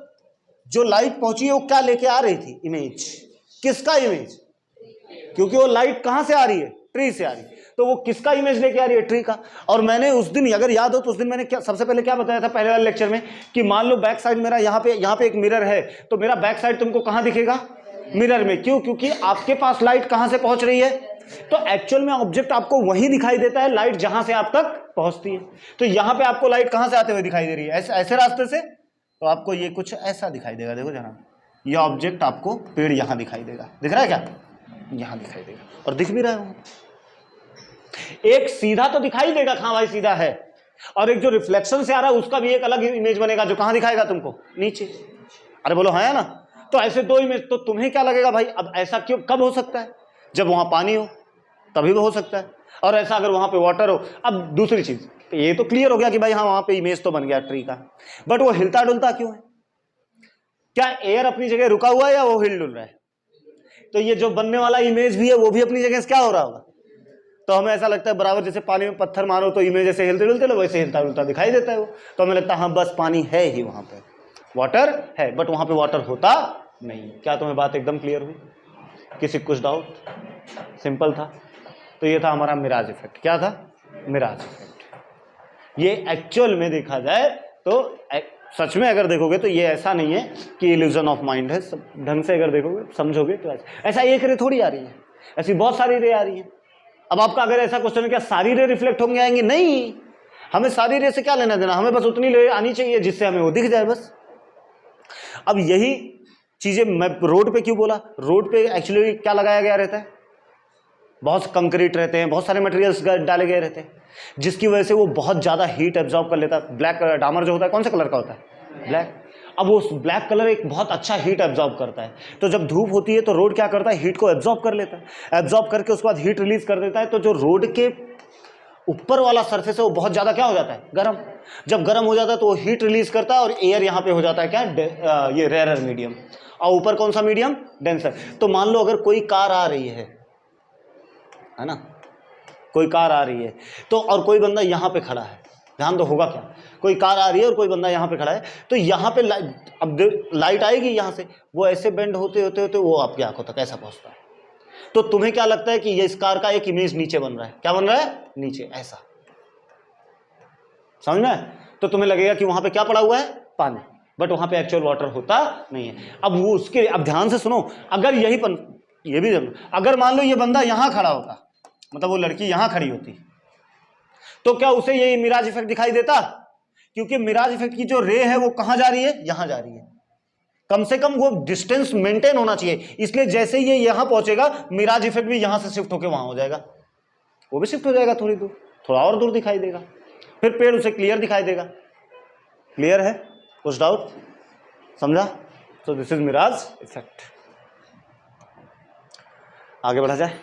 [SPEAKER 1] जो लाइट पहुंची है वो क्या लेके आ रही थी? इमेज। किसका इमेज? क्योंकि वो लाइट कहां से आ रही है? ट्री से आ रही है, तो वो किसका इमेज लेके आ रही है? ट्री का। और मैंने उस दिन, अगर याद हो तो उस दिन मैंने क्या सबसे पहले क्या बताया था पहले वाले लेक्चर में, कि मान लो बैक साइड मेरा यहाँ पे एक मिरर है, तो मेरा बैक साइड तुमको कहां दिखेगा? मिरर में। क्यों? क्योंकि आपके पास लाइट कहां से पहुंच रही है? तो एक्चुअल में ऑब्जेक्ट आपको वहीं दिखाई देता है लाइट जहां से आप तक पहुंचती है। तो यहां पे आपको लाइट कहां से आते हुए दिखाई दे रही है? ऐसे रास्ते से। तो आपको ये कुछ ऐसा दिखाई देगा, देखो जरा, ये ऑब्जेक्ट आपको पेड़ यहां दिखाई देगा, दिख रहा है क्या? यहां दिखाई देगा, और दिख भी रहा है। एक सीधा तो दिखाई देगा, हाँ भाई सीधा है, और एक जो रिफ्लेक्शन से आ रहा है उसका भी एक अलग इमेज बनेगा, जो कहां दिखाएगा तुमको? नीचे। अरे बोलो है ना? तो ऐसे दो इमेज, तो तुम्हें क्या लगेगा भाई? अब ऐसा क्यों, कब हो सकता है? जब वहां पानी हो तभी भी हो सकता है, और ऐसा अगर वहां पे वाटर हो। अब दूसरी चीज, ये तो क्लियर हो गया कि भाई हाँ वहां पे इमेज तो बन गया ट्री का, बट वो हिलता डुलता क्यों है? क्या एयर अपनी जगह रुका हुआ है या वो हिल डुल रहा है? तो ये जो बनने वाला इमेज भी है वो भी अपनी जगह से क्या हो रहा होगा? तो हमें ऐसा लगता है बराबर जैसे पानी में पत्थर मारो तो इमेज ऐसे हिलते डुलते वैसे हिलता डुलता दिखाई देता है वो, तो हमें लगता है हाँ बस पानी है ही वहाँ पे, वाटर है, बट वहाँ पे वाटर होता नहीं। क्या तुम्हें बात एकदम क्लियर हुई? किसी कुछ डाउट? सिंपल था। तो ये था हमारा मिराज इफेक्ट। क्या था? मिराज इफेक्ट। ये एक्चुअल में देखा जाए तो सच में अगर देखोगे तो ये ऐसा नहीं है कि इल्यूजन ऑफ माइंड है, सब ढंग से अगर देखोगे समझोगे तो ऐसा एक रे थोड़ी आ रही है, ऐसी बहुत सारी रे आ रही है। अब आपका अगर ऐसा क्वेश्चन है क्या सारी रे रिफ्लेक्ट होंगे आएंगी? नहीं, हमें सारी रे से क्या लेना देना, हमें बस उतनी रे आनी चाहिए जिससे हमें वो दिख जाए बस। अब यही चीजें मैं रोड पे क्यों बोला, रोड पे एक्चुअली क्या लगाया गया रहता है, बहुत कंक्रीट रहते हैं, बहुत सारे मटेरियल्स डाले गए रहते हैं, जिसकी वजह से वो बहुत ज़्यादा हीट एब्जॉर्ब कर लेता है। ब्लैक डामर जो होता है कौन से कलर का होता है? ब्लैक। अब वो ब्लैक कलर एक बहुत अच्छा हीट एब्जॉर्ब करता है, तो जब धूप होती है तो रोड क्या करता है, हीट को एब्जॉर्ब कर लेता है, एब्जॉर्ब करके उसके बाद हीट रिलीज कर देता है, तो जो रोड के ऊपर वाला सरफेस है वो बहुत ज़्यादा क्या हो जाता है, गर्म। जब गर्म हो जाता है तो वो हीट रिलीज करता है और एयर यहाँ पे हो जाता है क्या, ये रेयर मीडियम, और ऊपर कौन सा मीडियम, डेंसर। तो मान लो अगर कोई कार आ रही है ना, कोई कार आ रही है तो, और कोई बंदा यहाँ पे खड़ा है, ध्यान दो होगा क्या, कोई कार आ रही है और कोई बंदा यहाँ पे खड़ा है, तो यहाँ पे अब लाइट आएगी यहाँ से, वो ऐसे बेंड होते होते होते वो आपकी आंखों तक ऐसा पहुँचता है। तो तुम्हें क्या लगता है कि ये इस कार का एक इमेज नीचे बन रहा है, क्या बन रहा है, नीचे ऐसा, समझ में? तो तुम्हें लगेगा कि वहां पे क्या पड़ा हुआ है, पानी, बट वहां पे एक्चुअल वाटर होता नहीं है। अब वो उसके, अब ध्यान से सुनो, अगर यही ये भी अगर मान लो ये बंदा यहां खड़ा होता, मतलब वो लड़की यहां खड़ी होती, तो क्या उसे ये मिराज इफेक्ट दिखाई देता? क्योंकि मिराज इफेक्ट की जो रे है वो कहां जा रही है, यहां जा रही है, कम से कम वो डिस्टेंस मेंटेन होना चाहिए, इसलिए जैसे ये यहां पहुंचेगा मिराज इफेक्ट भी यहां से शिफ्ट होकर वहां हो जाएगा, वो भी शिफ्ट हो जाएगा थोड़ी दूर, थोड़ा और दूर दिखाई देगा, फिर पेड़ उसे क्लियर दिखाई देगा। क्लियर है? कुछ डाउट? समझा? So this is mirage effect. आगे बढ़ा जाए,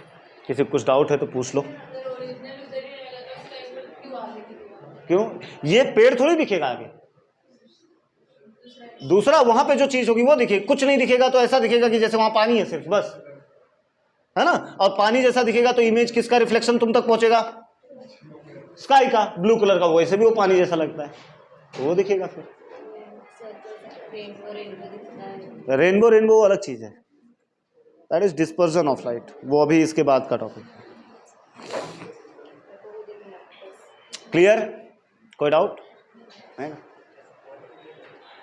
[SPEAKER 1] किसी को कुछ डाउट है तो पूछ लो। क्यों? ये पेड़ थोड़ी दिखेगा आगे, दूसरा वहां पे जो चीज होगी वो दिखेगी, कुछ नहीं दिखेगा तो ऐसा दिखेगा कि जैसे वहां पानी है सिर्फ, बस, है ना? और पानी जैसा दिखेगा तो इमेज किसका रिफ्लेक्शन तुम तक पहुंचेगा, स्काई का, ब्लू कलर का, वैसे भी वो पानी जैसा लगता है, तो वो दिखेगा। फिर रेनबो, रेनबो अलग चीज है, that is dispersion of light, वो अभी इसके बाद का टॉपिक। क्लियर? कोई डाउट है ना?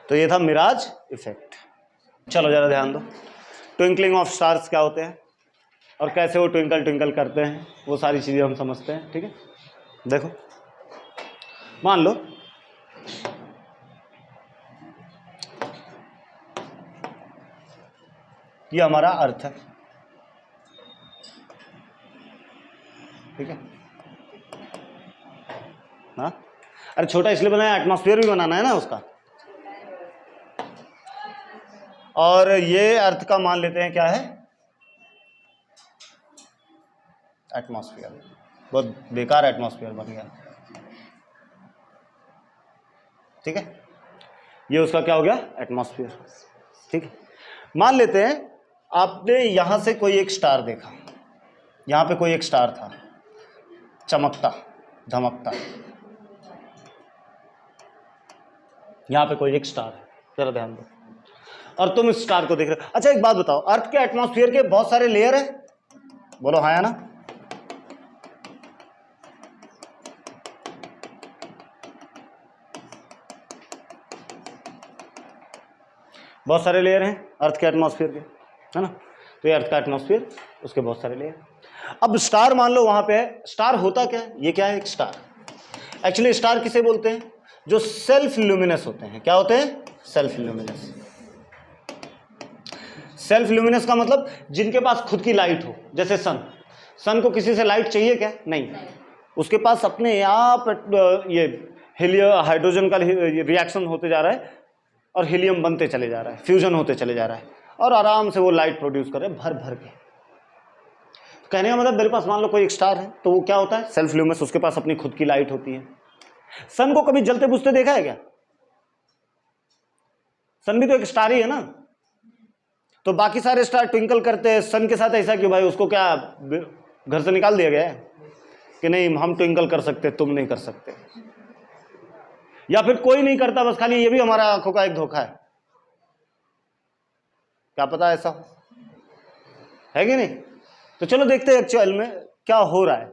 [SPEAKER 1] तो ये था मिराज इफेक्ट। चलो जरा ध्यान दो, ट्विंकलिंग ऑफ स्टार्स क्या होते हैं और कैसे वो ट्विंकल ट्विंकल करते हैं, वो सारी चीजें हम समझते हैं। ठीक है, देखो मान लो ये हमारा अर्थ है, ठीक है ना? अरे छोटा इसलिए बनाया, एटमॉस्फेयर भी बनाना है ना उसका, और ये अर्थ का मान लेते हैं क्या है, एटमॉस्फेयर। बहुत बेकार एटमॉस्फेयर बन गया, ठीक है, ये उसका क्या हो गया, एटमॉस्फेयर। ठीक है, मान लेते हैं आपने यहां से कोई एक स्टार देखा, यहां पे कोई एक स्टार था चमकता धमकता, यहां पे कोई एक स्टार है, जरा ध्यान दो, और तुम इस स्टार को देख रहे हो। अच्छा एक बात बताओ, अर्थ के एटमॉस्फेयर के बहुत सारे लेयर है, बोलो हाँ या ना? बहुत सारे लेयर हैं अर्थ के एटमॉस्फेयर के, है ना? तो ये अर्थ का एटमॉस्फेयर, उसके बहुत सारे लेयर। अब स्टार मान लो वहां पे है, स्टार होता क्या है, ये क्या है, एक स्टार। एक्चुअली स्टार किसे बोलते हैं, जो सेल्फ ल्यूमिनस होते हैं। क्या होते हैं, सेल्फ ल्यूमिनस। सेल्फ ल्यूमिनस का मतलब जिनके पास खुद की लाइट हो, जैसे सन। सन को किसी से लाइट चाहिए क्या, नहीं, उसके पास अपने आप ये हाइड्रोजन का रिएक्शन होते जा रहा है और हीलियम बनते चले जा रहा है, फ्यूजन होते चले जा रहा है, और आराम से वो लाइट प्रोड्यूस कर रहे हैं भर भर के। कहने का मतलब मेरे पास मान लो कोई एक स्टार है, तो वो क्या होता है, सेल्फ ल्यूमिनस, उसके पास अपनी खुद की लाइट होती है। सन को कभी जलते बुझते देखा है क्या? सन भी तो एक स्टार ही है ना, तो बाकी सारे स्टार ट्विंकल करते हैं, सन के साथ ऐसा क्यों भाई, उसको क्या घर से निकाल दिया गया है? कि नहीं हम ट्विंकल कर सकते, तुम नहीं कर सकते, या फिर कोई नहीं करता, बस खाली ये भी हमारा आंखों का एक धोखा है। क्या पता ऐसा है कि नहीं? तो चलो देखते हैं एक्चुअल में क्या हो रहा है।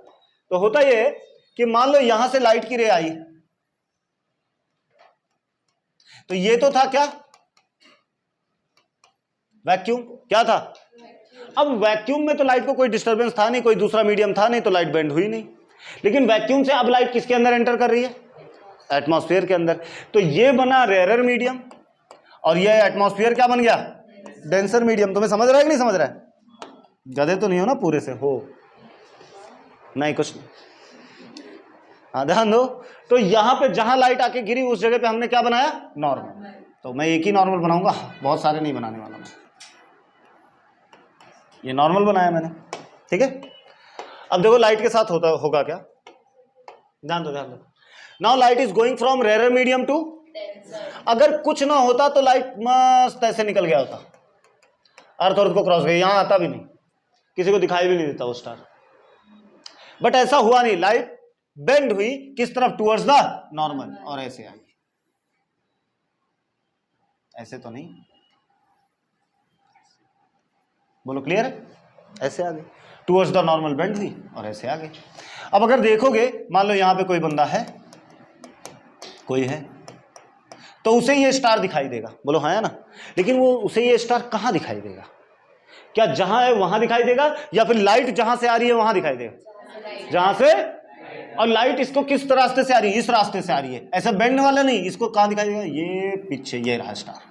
[SPEAKER 1] तो होता ये है कि मान लो यहां से लाइट की रे आई, तो ये तो था क्या, वैक्यूम। क्या था? अब वैक्यूम में तो लाइट को कोई डिस्टरबेंस था नहीं, कोई दूसरा मीडियम था नहीं, तो लाइट बेंड हुई नहीं। लेकिन वैक्यूम से अब लाइट किसके अंदर एंटर कर रही है? एटमॉस्फेयर के अंदर। तो ये बना रेयरर मीडियम, और ये एटमॉस्फेयर क्या बन गया? Denser medium. तुम्हें समझ रहा है कि नहीं समझ रहा है? गधे तो नहीं हो ना पूरे से? हो नहीं, कुछ नहीं। हाँ ध्यान दो। तो यहां पे जहां लाइट आके गिरी उस जगह पे हमने क्या बनाया? नॉर्मल। तो मैं एक ही नॉर्मल बनाऊंगा, बहुत सारे नहीं बनाने वाला मैं। ये नॉर्मल बनाया मैंने, ठीक है। अब देखो लाइट के साथ होगा क्या, ध्यान दो ध्यान दो। Now light is going from rare medium to, अगर कुछ ना होता तो लाइट मस्त ऐसे निकल गया होता, अर्थ और को क्रॉस गया, यहां आता भी नहीं, किसी को दिखाई भी नहीं देता वो स्टार। बट ऐसा हुआ नहीं, लाइट बेंड हुई किस तरफ? टुवर्ड्स द नॉर्मल, और ऐसे आई। ऐसे तो नहीं, बोलो क्लियर है? ऐसे आ गई, टुवर्ड्स द नॉर्मल बेंड हुई और ऐसे आ गई। अब अगर देखोगे, मान लो यहां पे कोई बंदा है, कोई है, तो उसे ये स्टार दिखाई देगा, बोलो हाँ है ना। लेकिन वो उसे ये स्टार कहां दिखाई देगा? क्या जहां है वहां दिखाई देगा, या फिर लाइट जहां से आ रही है वहां दिखाई देगा? जहां से। और लाइट इसको किस रास्ते से आ रही है? इस रास्ते से आ रही है, ऐसा बेंड वाला नहीं। इसको कहां दिखाई देगा? ये पीछे, ये रहा स्टार।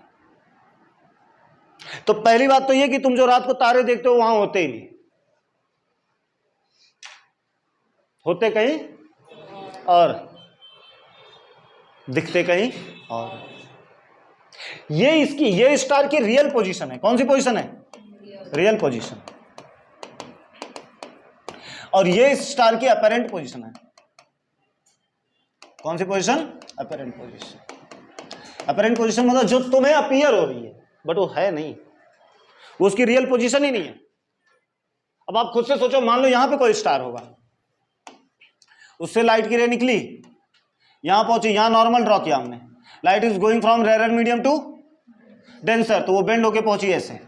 [SPEAKER 1] तो पहली बात तो ये कि तुम जो रात को तारे देखते हो वहां होते ही नहीं, होते कहीं और, दिखते कहीं और। ये स्टार की रियल पोजीशन है। कौन सी पोजीशन है? Real position. और ये स्टार की अपरेंट पोजीशन है। कौन सी position? Apparent position. Apparent position मतलब जो तुम्हें अपीयर हो रही है, बट वो है नहीं, वो उसकी रियल पोजीशन ही नहीं है। अब आप खुद से सोचो, मान लो यहां पे कोई स्टार होगा, उससे लाइट की रे निकली, यहां पहुंची, यहां नॉर्मल ड्रॉ किया हमने, light is going from rare medium to denser, तो वो बेंड होके पहुंची ऐसे।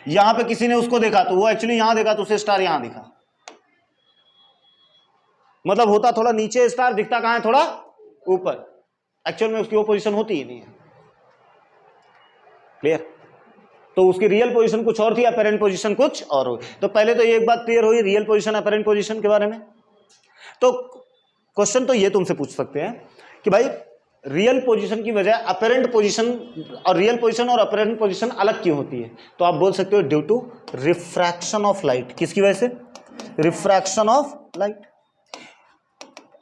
[SPEAKER 1] यहां पे किसी ने उसको देखा, तो वो एक्चुअली यहां देखा, तो उसे स्टार यहां दिखा। मतलब होता थोड़ा नीचे स्टार, दिखता कहां है? थोड़ा ऊपर। एक्चुअल में उसकी वो पोजीशन होती ही नहीं है। क्लियर? तो उसकी रियल पोजीशन कुछ और थी, अपरेंट पोजीशन कुछ और हुई। तो पहले तो ये एक बात क्लियर हुई रियल पोजीशन अपरेंट पोजीशन के बारे में। तो क्वेश्चन तो ये तुमसे पूछ सकते हैं कि भाई रियल पोजीशन की वजह अपरेंट पोजीशन, और रियल पोजीशन और अपरेंट पोजीशन अलग क्यों होती है? तो आप बोल सकते हो due to refraction of light. किसकी वजह से? Refraction of light.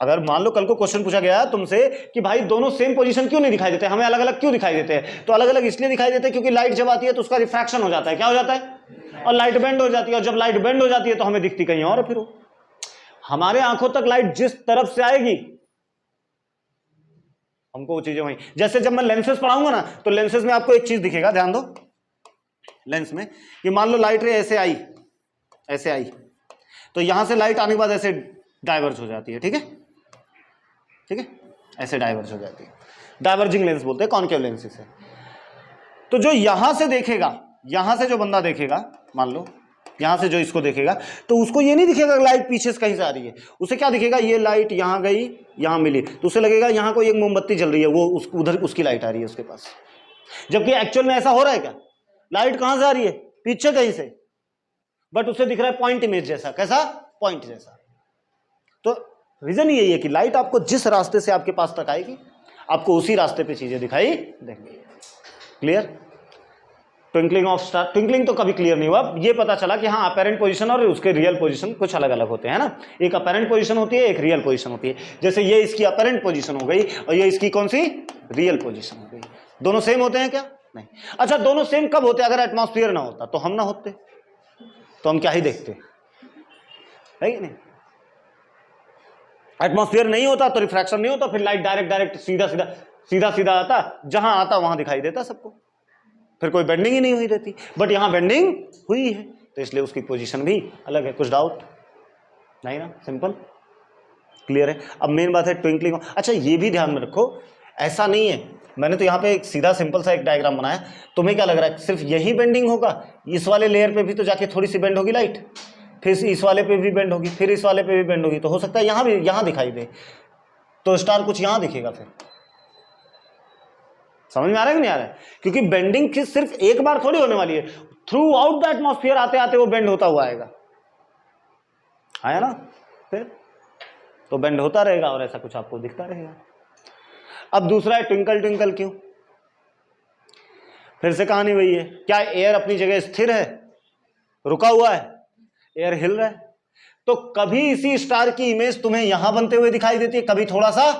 [SPEAKER 1] अगर मान लो कल को क्वेश्चन पूछा गया तुमसे कि भाई दोनों सेम पोजीशन क्यों नहीं दिखाई देते, हमें अलग अलग क्यों दिखाई देते हैं? तो अलग अलग इसलिए दिखाई देते हैं क्योंकि लाइट जब आती है तो उसका रिफ्रैक्शन हो जाता है। क्या हो जाता है? और लाइट बेंड हो जाती है, और जब लाइट बेंड हो जाती है तो हमें दिखती कहीं और है। फिर हमारे आंखों तक लाइट जिस तरफ से आएगी, हमको वो चीजें वहीं। जैसे जब मैं लेंसेज पढ़ाऊंगा ना, तो लेंसेज में आपको एक चीज दिखेगा, ध्यान दो। लेंस में कि मान लो लाइट रे ऐसे आई, ऐसे आई, तो यहां से लाइट आने के बाद ऐसे डाइवर्ज हो जाती है। ठीक है, ठीक है, ऐसे डाइवर्ज हो जाती है। डाइवर्जिंग लेंस बोलते हैं कॉनकेव लेंस से। तो जो यहां से देखेगा, यहां से जो बंदा देखेगा, मान लो यहां से जो इसको देखेगा, तो उसको ये नहीं दिखेगा लाइट पीछे से कहीं से आ रही है। उसे क्या दिखेगा? ये लाइट यहां गई, यहां मिली, तो उसे लगेगा यहां कोई एक मोमबत्ती जल रही है, वो उधर उसकी लाइट आ रही है उसके पास। जबकि एक्चुअल में ऐसा हो रहा है क्या? लाइट कहां से आ रही है? पीछे कहीं से, बट उसे दिख रहा है पॉइंट इमेज जैसा। कैसा? पॉइंट जैसा। तो रीजन यही है कि लाइट आपको जिस रास्ते से आपके पास तक आएगी, आपको उसी रास्ते पे चीजें दिखाई देंगी। Clear? Twinkling of star, twinkling तो कभी क्लियर नहीं हुआ। ये पता चला कि हाँ अपेरेंट पोजीशन और उसके रियल पोजीशन कुछ अलग अलग होते हैं ना। एक अपेरेंट पोजीशन होती है, एक रियल पोजीशन होती है। जैसे ये इसकी अपेरेंट पोजीशन हो गई और ये इसकी कौन सी? रियल पोजीशन हो गई। दोनों सेम होते हैं क्या? नहीं। अच्छा, दोनों सेम कब होते? अगर एटमॉस्फेयर ना होता तो हम ना होते, तो हम क्या ही देखते, है कि नहीं? एटमॉस्फेयर नहीं होता तो रिफ्रैक्शन नहीं होता, फिर लाइट डायरेक्ट सीधा आता, जहां आता वहां दिखाई देता सबको, फिर कोई बेंडिंग ही नहीं हुई रहती। बट यहां बेंडिंग हुई है, तो इसलिए उसकी पोजीशन भी अलग है। कुछ डाउट नहीं ना? सिंपल। क्लियर है। अब मेन बात है ट्विंकलिंग। अच्छा ये भी ध्यान में रखो, ऐसा नहीं है, मैंने तो यहाँ पे एक सीधा सिंपल सा एक डायग्राम बनाया, तुम्हें क्या लग रहा है सिर्फ यही बेंडिंग होगा? इस वाले लेयर पे भी तो जाके थोड़ी सी बेंड होगी लाइट, फिर इस वाले पे भी बेंड होगी, फिर इस वाले पे भी बेंड होगी, तो हो सकता है यहाँ भी, यहाँ दिखाई दे, तो स्टार कुछ यहाँ दिखेगा। फिर समझ में आ रहा है कि नहीं आ रहा है? क्योंकि बेंडिंग सिर्फ एक बार थोड़ी होने वाली है, थ्रू आउट द एटमॉस्फेयर आते आते वो बेंड होता हुआ आएगा, आया ना? फिर तो बेंड होता रहेगा और ऐसा कुछ आपको दिखता रहेगा। अब दूसरा है ट्विंकल ट्विंकल क्यों? फिर से कहानी वही है, क्या एयर अपनी जगह स्थिर है, रुका हुआ है? एयर हिल रहा है। तो कभी इसी स्टार की इमेज तुम्हें यहां बनते हुए दिखाई देती है, कभी थोड़ा सा,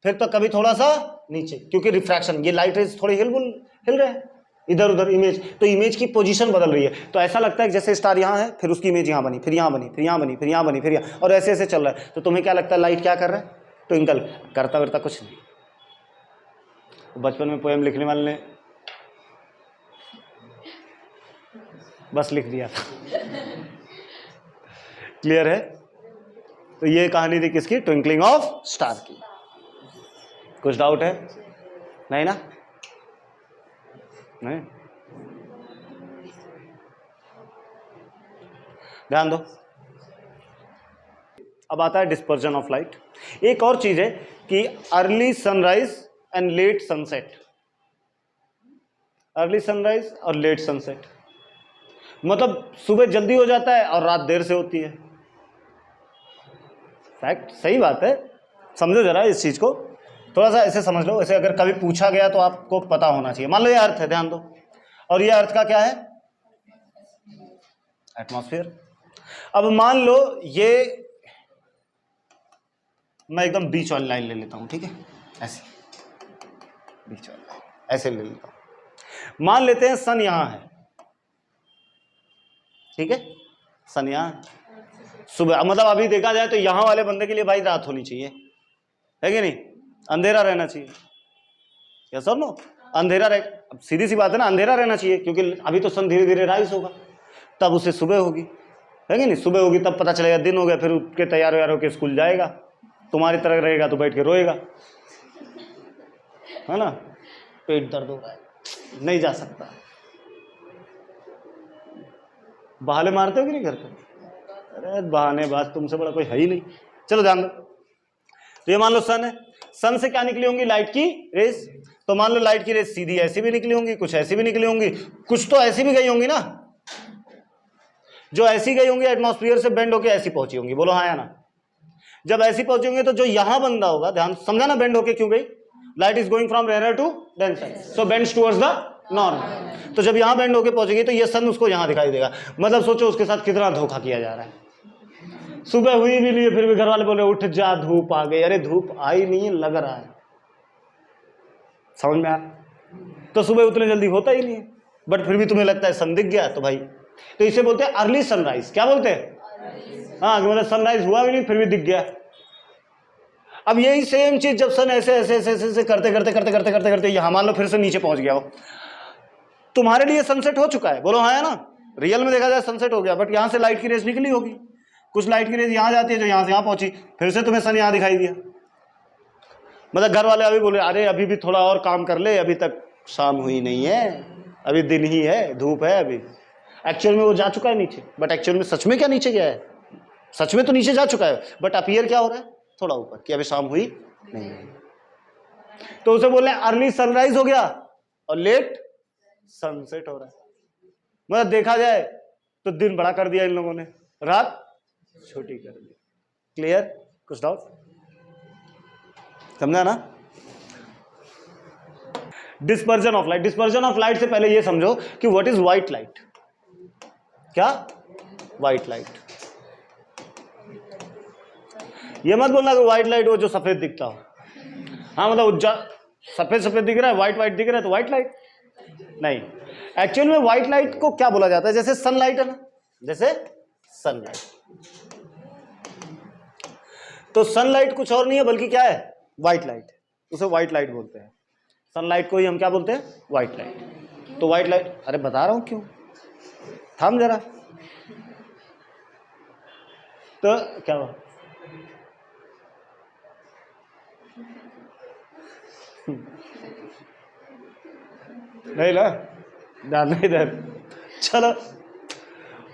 [SPEAKER 1] फिर तो कभी थोड़ा सा नीचे, क्योंकि रिफ्रैक्शन, ये लाइट रेज थोड़ी हिल रहे हैं इधर उधर इमेज, तो इमेज की पोजीशन बदल रही है। तो ऐसा लगता है कि जैसे स्टार यहाँ है, फिर उसकी इमेज यहाँ बनी, फिर यहाँ बनी, फिर यहाँ बनी, फिर यहाँ बनी, फिर यहाँ, और ऐसे ऐसे चल रहा है। तो तुम्हें क्या लगता है लाइट क्या कर रहा है? ट्विंकल करता करता कुछ नहीं। बचपन में पोएम लिखने वाले ने बस लिख दिया था। क्लियर है? तो ये कहानी थी किसकी? ट्विंकलिंग ऑफ स्टार की। कुछ डाउट है? नहीं ना? नहीं? ध्यान दो। अब आता है डिस्पर्जन ऑफ लाइट। एक और चीज है कि early sunrise and let sunset, early sunrise और लेट सनसेट, मतलब सुबह जल्दी हो जाता है और रात देर से होती है। फैक्ट, सही बात है, समझो जरा इस चीज को, थोड़ा सा ऐसे समझ लो, ऐसे अगर कभी पूछा गया तो आपको पता होना चाहिए। मान लो ये अर्थ है, ध्यान दो, और ये अर्थ का क्या है? एटमॉस्फेयर। अब मान लो ये, मैं एकदम बीच वाली लाइन ले लेता हूं, ठीक है, ऐसे बीच वाली लाइन ऐसे ले लेता हूं। मान लेते हैं सन यहां है, ठीक है, सन यहां सुबह, मतलब अभी देखा जाए तो यहां वाले बंदे के लिए भाई रात होनी चाहिए, है कि नहीं? अंधेरा रहना चाहिए, यस और नो? अंधेरा रह, अब सीधी सी बात है ना, अंधेरा रहना चाहिए, क्योंकि अभी तो सन धीरे धीरे राइज होगा, तब उसे सुबह होगी, है कि नहीं? सुबह होगी तब पता चलेगा दिन हो गया, फिर उठ के तैयार व्यार होकर स्कूल जाएगा। तुम्हारी तरह रहेगा तो बैठ के रोएगा, है ना? पेट दर्द हो रहा है, नहीं जा सकता। बहाने मारते हो कि नहीं घर पे? अरे बहानेबाज, तुमसे बड़ा कोई है ही नहीं। चलो ध्यान दो, तो ये मान लो सन है, सन से क्या निकली होंगी? लाइट की रेस। तो मान लो लाइट की रेस सीधी ऐसी भी निकली होंगी, कुछ ऐसी भी निकली होंगी, कुछ तो ऐसी भी गई होंगी ना, जो ऐसी गई होंगी एटमॉस्फेयर से बेंड होके ऐसी पहुंची होंगी, बोलो हाँ या ना? जब ऐसी पहुंची होंगी तो जो यहां बंदा होगा, ध्यान समझा ना, बेंड होके क्यों गई? Light is going from rare to denser, so bends towards the north. तो जब यहां बेंड होके पहुंचेगी तो ये सन उसको यहां दिखाई देगा। मतलब सोचो उसके साथ कितना धोखा किया जा रहा है। सुबह हुई भी नहीं है, फिर भी घर वाले बोले उठ जा धूप आ गई। अरे धूप आई नहीं है, लग रहा है, समझ में आ? तो सुबह उतने जल्दी होता ही नहीं है, बट फिर भी तुम्हें लगता है सन दिख गया, तो भाई, तो इसे बोलते हैं अर्ली सनराइज। क्या बोलते हैं? हाँ, मतलब सनराइज हुआ भी नहीं फिर भी दिख गया। अब यही सेम चीज जब सन ऐसे ऐसे ऐसे ऐसे करते करते करते करते करते करते यहां मान लो फिर से नीचे पहुंच गया हो, तुम्हारे लिए सनसेट हो चुका है, बोलो हाँ है ना? रियल में देखा जाए सनसेट हो गया, बट यहां से लाइट की रेस निकली होगी, कुछ लाइट की रेस यहां जाती है जो यहां से यहां पहुंची, फिर से तुम्हें सन यहां दिखाई दिया। मतलब घर वाले अभी बोले अरे अभी भी थोड़ा और काम कर ले, अभी तक शाम हुई नहीं है, अभी दिन ही है, धूप है अभी। एक्चुअल में वो जा चुका है नीचे, बट एक्चुअल में सच में क्या नीचे गया है? सच में तो नीचे जा चुका है, बट अपीयर क्या हो रहा है? थोड़ा ऊपर, कि अभी शाम हुई नहीं। तो उसे बोले अर्ली सनराइज हो गया और लेट सनसेट हो रहा है। मतलब देखा जाए तो दिन बड़ा कर दिया इन लोगों ने, रात छोटी कर दी। क्लियर? कुछ डाउट? समझा ना? Dispersion of light. Dispersion of light से पहले ये समझो कि व्हाट इज व्हाइट लाइट। क्या? White light. ये मत बोलना कि व्हाइट लाइट वो जो सफेद दिखता हो। हाँ मतलब सफेद सफेद दिख रहा है, व्हाइट व्हाइट दिख रहा है तो व्हाइट लाइट नहीं। एक्चुअल में व्हाइट लाइट को क्या बोला जाता है? जैसे सनलाइट है ना, जैसे सनलाइट। तो सनलाइट कुछ और नहीं है बल्कि क्या है? White light. उसे व्हाइट लाइट बोलते हैं। सनलाइट को ही हम क्या बोलते हैं? White light. तो व्हाइट लाइट, अरे बता रहा हूं क्यों, थाम जरा। तो क्या हुआ? नहीं ना, ध्यान नहीं इधर। चलो,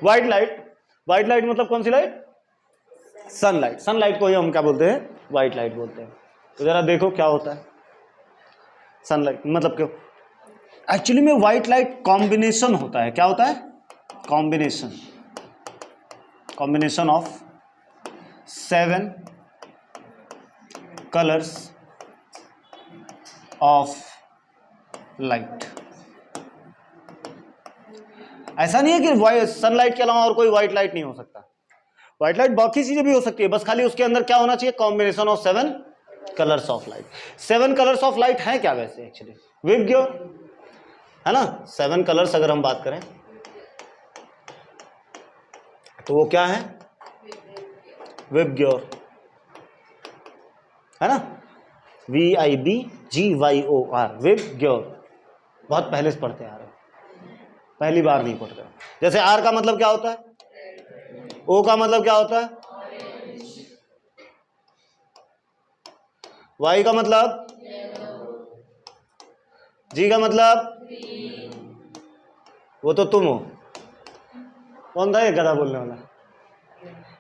[SPEAKER 1] व्हाइट लाइट मतलब कौन सी लाइट? सनलाइट। सनलाइट को ही हम क्या बोलते हैं? व्हाइट लाइट बोलते हैं। तो जरा देखो क्या होता है सनलाइट मतलब क्यों? एक्चुअली में व्हाइट लाइट कॉम्बिनेशन होता है। क्या होता है? Combination of 7 colours of light. ऐसा नहीं है कि सनलाइट के अलावा और कोई व्हाइट लाइट नहीं हो सकता। व्हाइट लाइट बाकी चीजें भी हो सकती है, बस खाली उसके अंदर क्या होना चाहिए? Combination of 7 colours of light. 7 colours of light है क्या वैसे? एक्चुअली विबग्योर है ना। 7 कलर्स अगर हम बात करें तो वो क्या है? विबग्योर है ना, VIBGYOR, विबग्योर। बहुत पहले से पढ़ते आ रहे, पहली बार नहीं पढ़ रहे। जैसे R का मतलब क्या होता है? O का मतलब क्या होता है? Y का मतलब? G का मतलब? वो तो तुम हो। कौन था ये गधा बोलने वाला?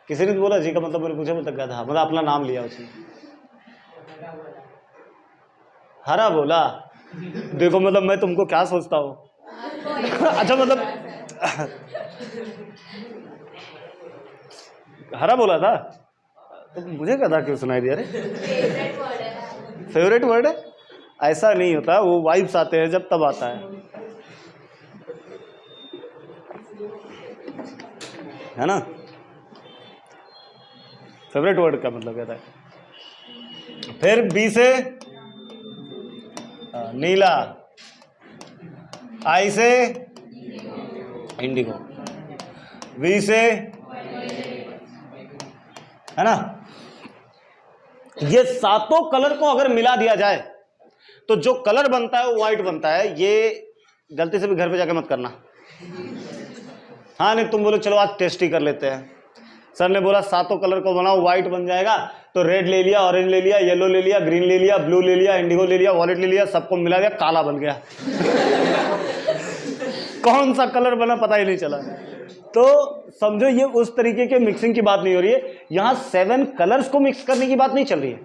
[SPEAKER 1] किसी ने बोला जी का मतलब, मैंने पूछा, मतलब गधा, मतलब अपना नाम लिया उसने। हरा बोला। देखो मतलब मैं तुमको क्या सोचता हूँ। अच्छा मतलब हरा बोला था तो मुझे गधा क्यों सुनाई दिया रे? फेवरेट वर्ड है? ऐसा नहीं होता, वो वाइब्स आते हैं जब तब आता है ना। फेवरेट वर्ड का मतलब क्या था? फिर बी से नीला, आई से इंडिगो, वी से है ना। ये सातों कलर को अगर मिला दिया जाए तो जो कलर बनता है वो व्हाइट बनता है। ये गलती से भी घर पे जाके मत करना। हाँ नहीं, तुम बोलो चलो आज टेस्ट ही कर लेते हैं। सर ने बोला सातों कलर को बनाओ व्हाइट बन जाएगा, तो रेड ले लिया, ऑरेंज ले लिया, येलो ले लिया, ग्रीन ले लिया, ब्लू ले लिया, इंडिगो ले लिया, वॉलेट ले लिया, सबको मिला दिया, काला बन गया। कौन सा कलर बना पता ही नहीं चला। तो समझो ये उस तरीके के मिक्सिंग की बात नहीं हो रही है। यहां 7 कलर्स को मिक्स करने की बात नहीं चल रही है।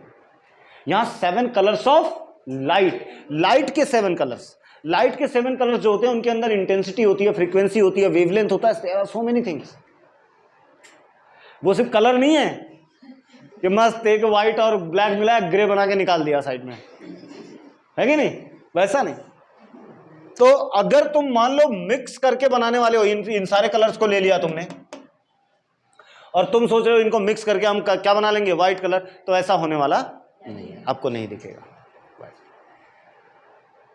[SPEAKER 1] यहां 7 कलर्स ऑफ लाइट के 7 कलर्स। लाइट के 7 कलर्स जो होते हैं उनके अंदर इंटेंसिटी होती है, फ्रीक्वेंसी होती है, वेवलेंथ होता है, there are so many things. वो सिर्फ कलर नहीं है कि मस्त एक व्हाइट और ब्लैक मिला ग्रे बना के निकाल दिया साइड में, है कि नहीं? वैसा नहीं। तो अगर तुम मान लो मिक्स करके बनाने वाले हो, इन सारे कलर्स को ले लिया तुमने और तुम सोच रहे हो इनको मिक्स करके हम क्या बना लेंगे? White colour. तो ऐसा होने वाला नहीं है, आपको नहीं दिखेगा।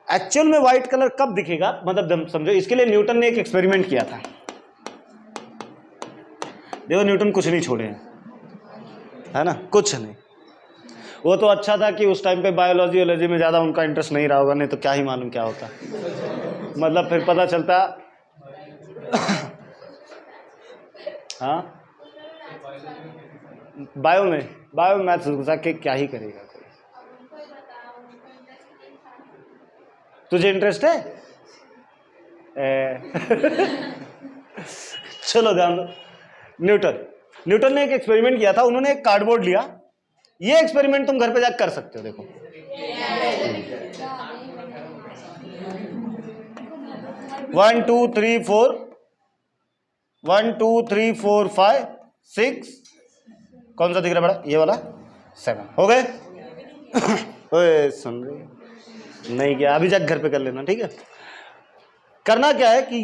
[SPEAKER 1] एक्चुअल में व्हाइट कलर कब दिखेगा? मतलब समझो, इसके लिए न्यूटन ने एक एक्सपेरिमेंट किया था। देखो न्यूटन कुछ नहीं छोड़े हैं, है ना, कुछ नहीं। वो तो अच्छा था कि उस टाइम पे बायोलॉजी में ज़्यादा उनका इंटरेस्ट नहीं रहा होगा, नहीं तो क्या ही मालूम क्या होता। मतलब फिर पता चलता हाँ बायो मैथ्स घुसा के क्या ही करेगा कोई। तुझे इंटरेस्ट है? चलो ध्यान दो। न्यूटन ने एक एक्सपेरिमेंट किया था। उन्होंने एक कार्डबोर्ड लिया। ये एक्सपेरिमेंट तुम घर पे जाकर कर सकते हो। देखो 1 2 3 4 1 2 3 4 5 6, कौन सा दिख रहा है बड़ा? ये वाला 7 हो गए। ओए सुन रही नहीं क्या? अभी जाकर घर पे कर लेना, ठीक है। करना क्या है कि